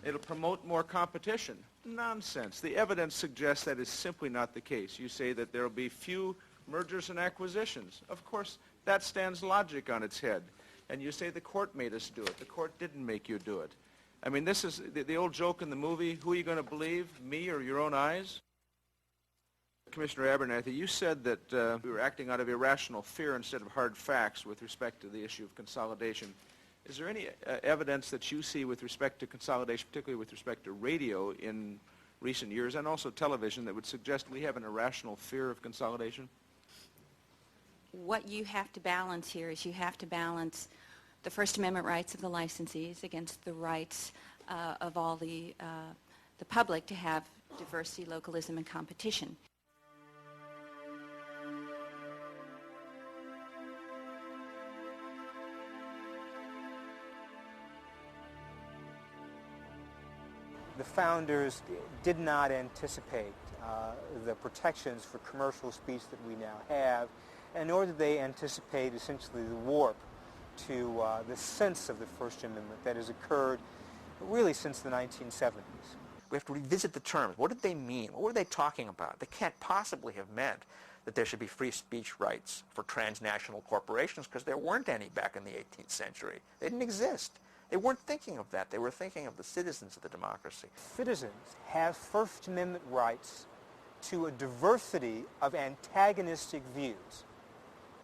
it'll promote more competition. Nonsense. The evidence suggests that is simply not the case. You say that there will be few mergers and acquisitions. Of course, that stands logic on its head. And you say the court made us do it. The court didn't make you do it. I mean, this is the old joke in the movie, who are you going to believe, me or your own eyes? Commissioner Abernathy, you said that we were acting out of irrational fear instead of hard facts with respect to the issue of consolidation. Is there any evidence that you see with respect to consolidation, particularly with respect to radio in recent years, and also television, that would suggest we have an irrational fear of consolidation? What you have to balance here is you have to balance the First Amendment rights of the licensees against the rights of all the public to have diversity, localism, and competition. The founders did not anticipate the protections for commercial speech that we now have, and nor did they anticipate essentially the warp to the sense of the First Amendment that has occurred really since the 1970s. We have to revisit the terms. What did they mean? What were they talking about? They can't possibly have meant that there should be free speech rights for transnational corporations, because there weren't any back in the 18th century. They didn't exist. They weren't thinking of that. They were thinking of the citizens of the democracy. Citizens have First Amendment rights to a diversity of antagonistic views.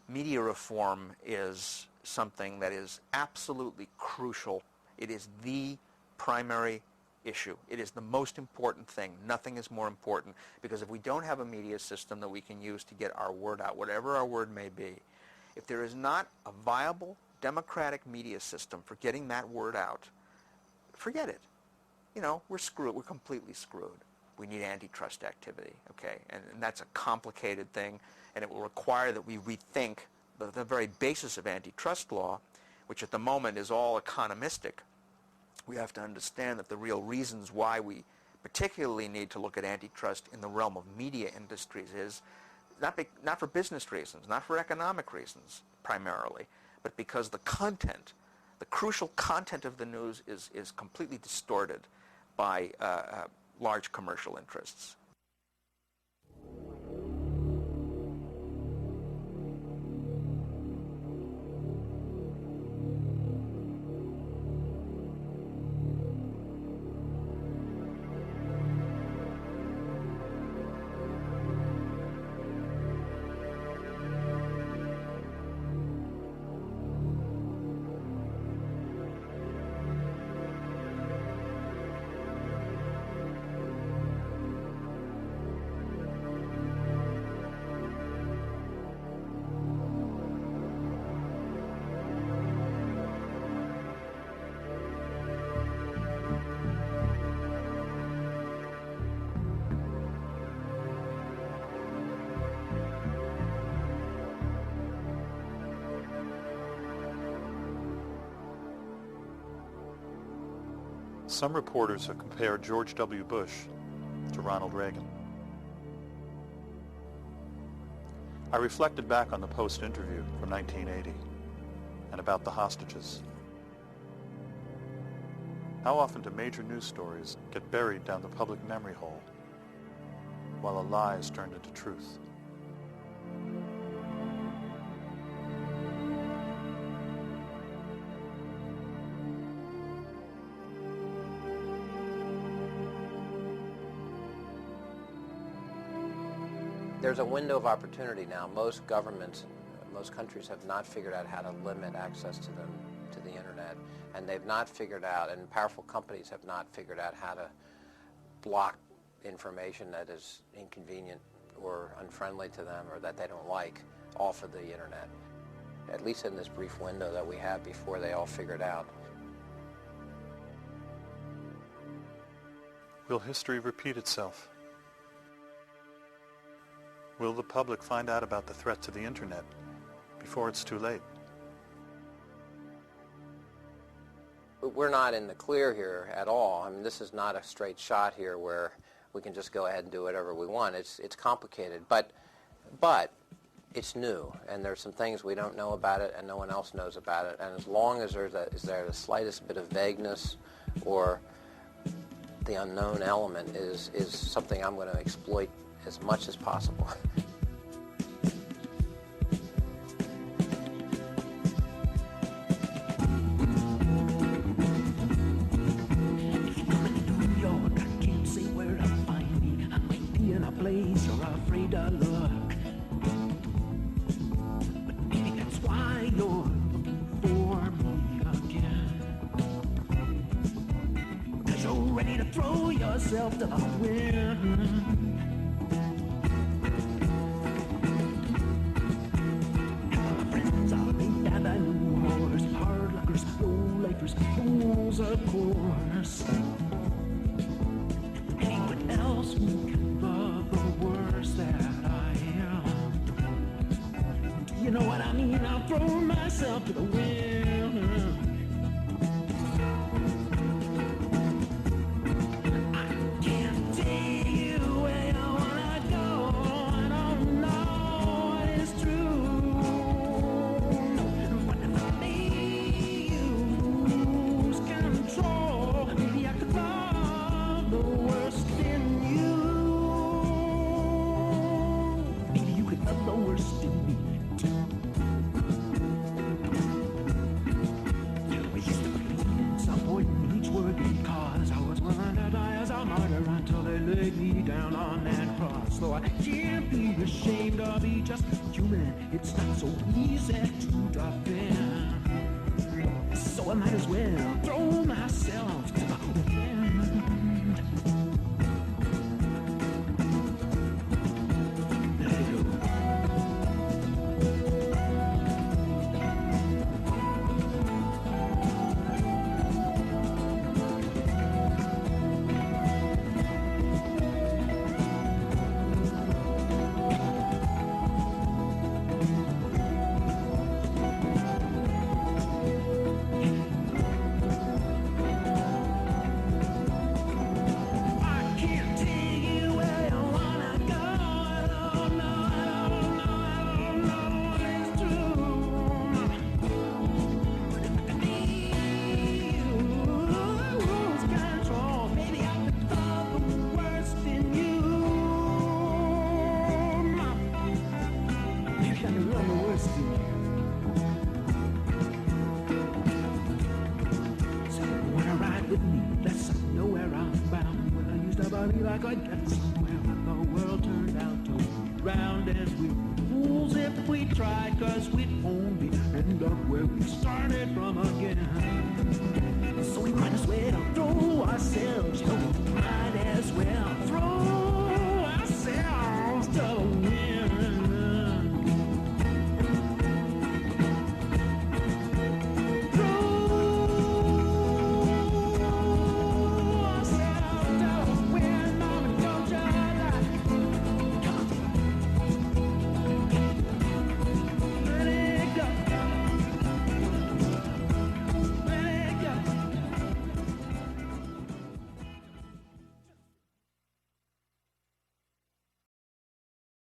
Media reform is something that is absolutely crucial. It is the primary issue. It is the most important thing. Nothing is more important, because if we don't have a media system that we can use to get our word out, whatever our word may be, if there is not a viable democratic media system for getting that word out, forget it. You know, we're screwed. We're completely screwed. We need antitrust activity, okay? And that's a complicated thing, and it will require that we rethink the very basis of antitrust law, which at the moment is all economistic. We have to understand that the real reasons why we particularly need to look at antitrust in the realm of media industries is not for business reasons, not for economic reasons primarily, but because the content, the crucial content of the news is completely distorted by large commercial interests. Some reporters have compared George W. Bush to Ronald Reagan. I reflected back on the Post interview from 1980 and about the hostages. How often do major news stories get buried down the public memory hole while a lie is turned into truth? There's a window of opportunity now. Most governments, most countries have not figured out how to limit access to the internet, and they've not figured out, and powerful companies have not figured out how to block information that is inconvenient or unfriendly to them or that they don't like off of the internet, at least in this brief window that we have before they all figure it out. Will history repeat itself? Will the public find out about the threat to the internet before it's too late? We're not in the clear here at all. I mean, this is not a straight shot here where we can just go ahead and do whatever we want. It's complicated, but it's new, and there's some things we don't know about it and no one else knows about it. And as long as there's the slightest bit of vagueness or the unknown element is something I'm going to exploit as much as possible. Place you're afraid of. ourselves to the wind. Our friends are made out of new horse, hard luckers, low-lifers, fools, of course. Anyone else who can love the worst that I am. Do you know what I mean? I'll throw myself to the wind. It's not so easy to drop in, so I might as well throw myself to the wind. Let it go. Like I'd get somewhere, but the world turned out to be round, and we're fools if we tried, cause we'd only end up where we started from again. So we might as well throw ourselves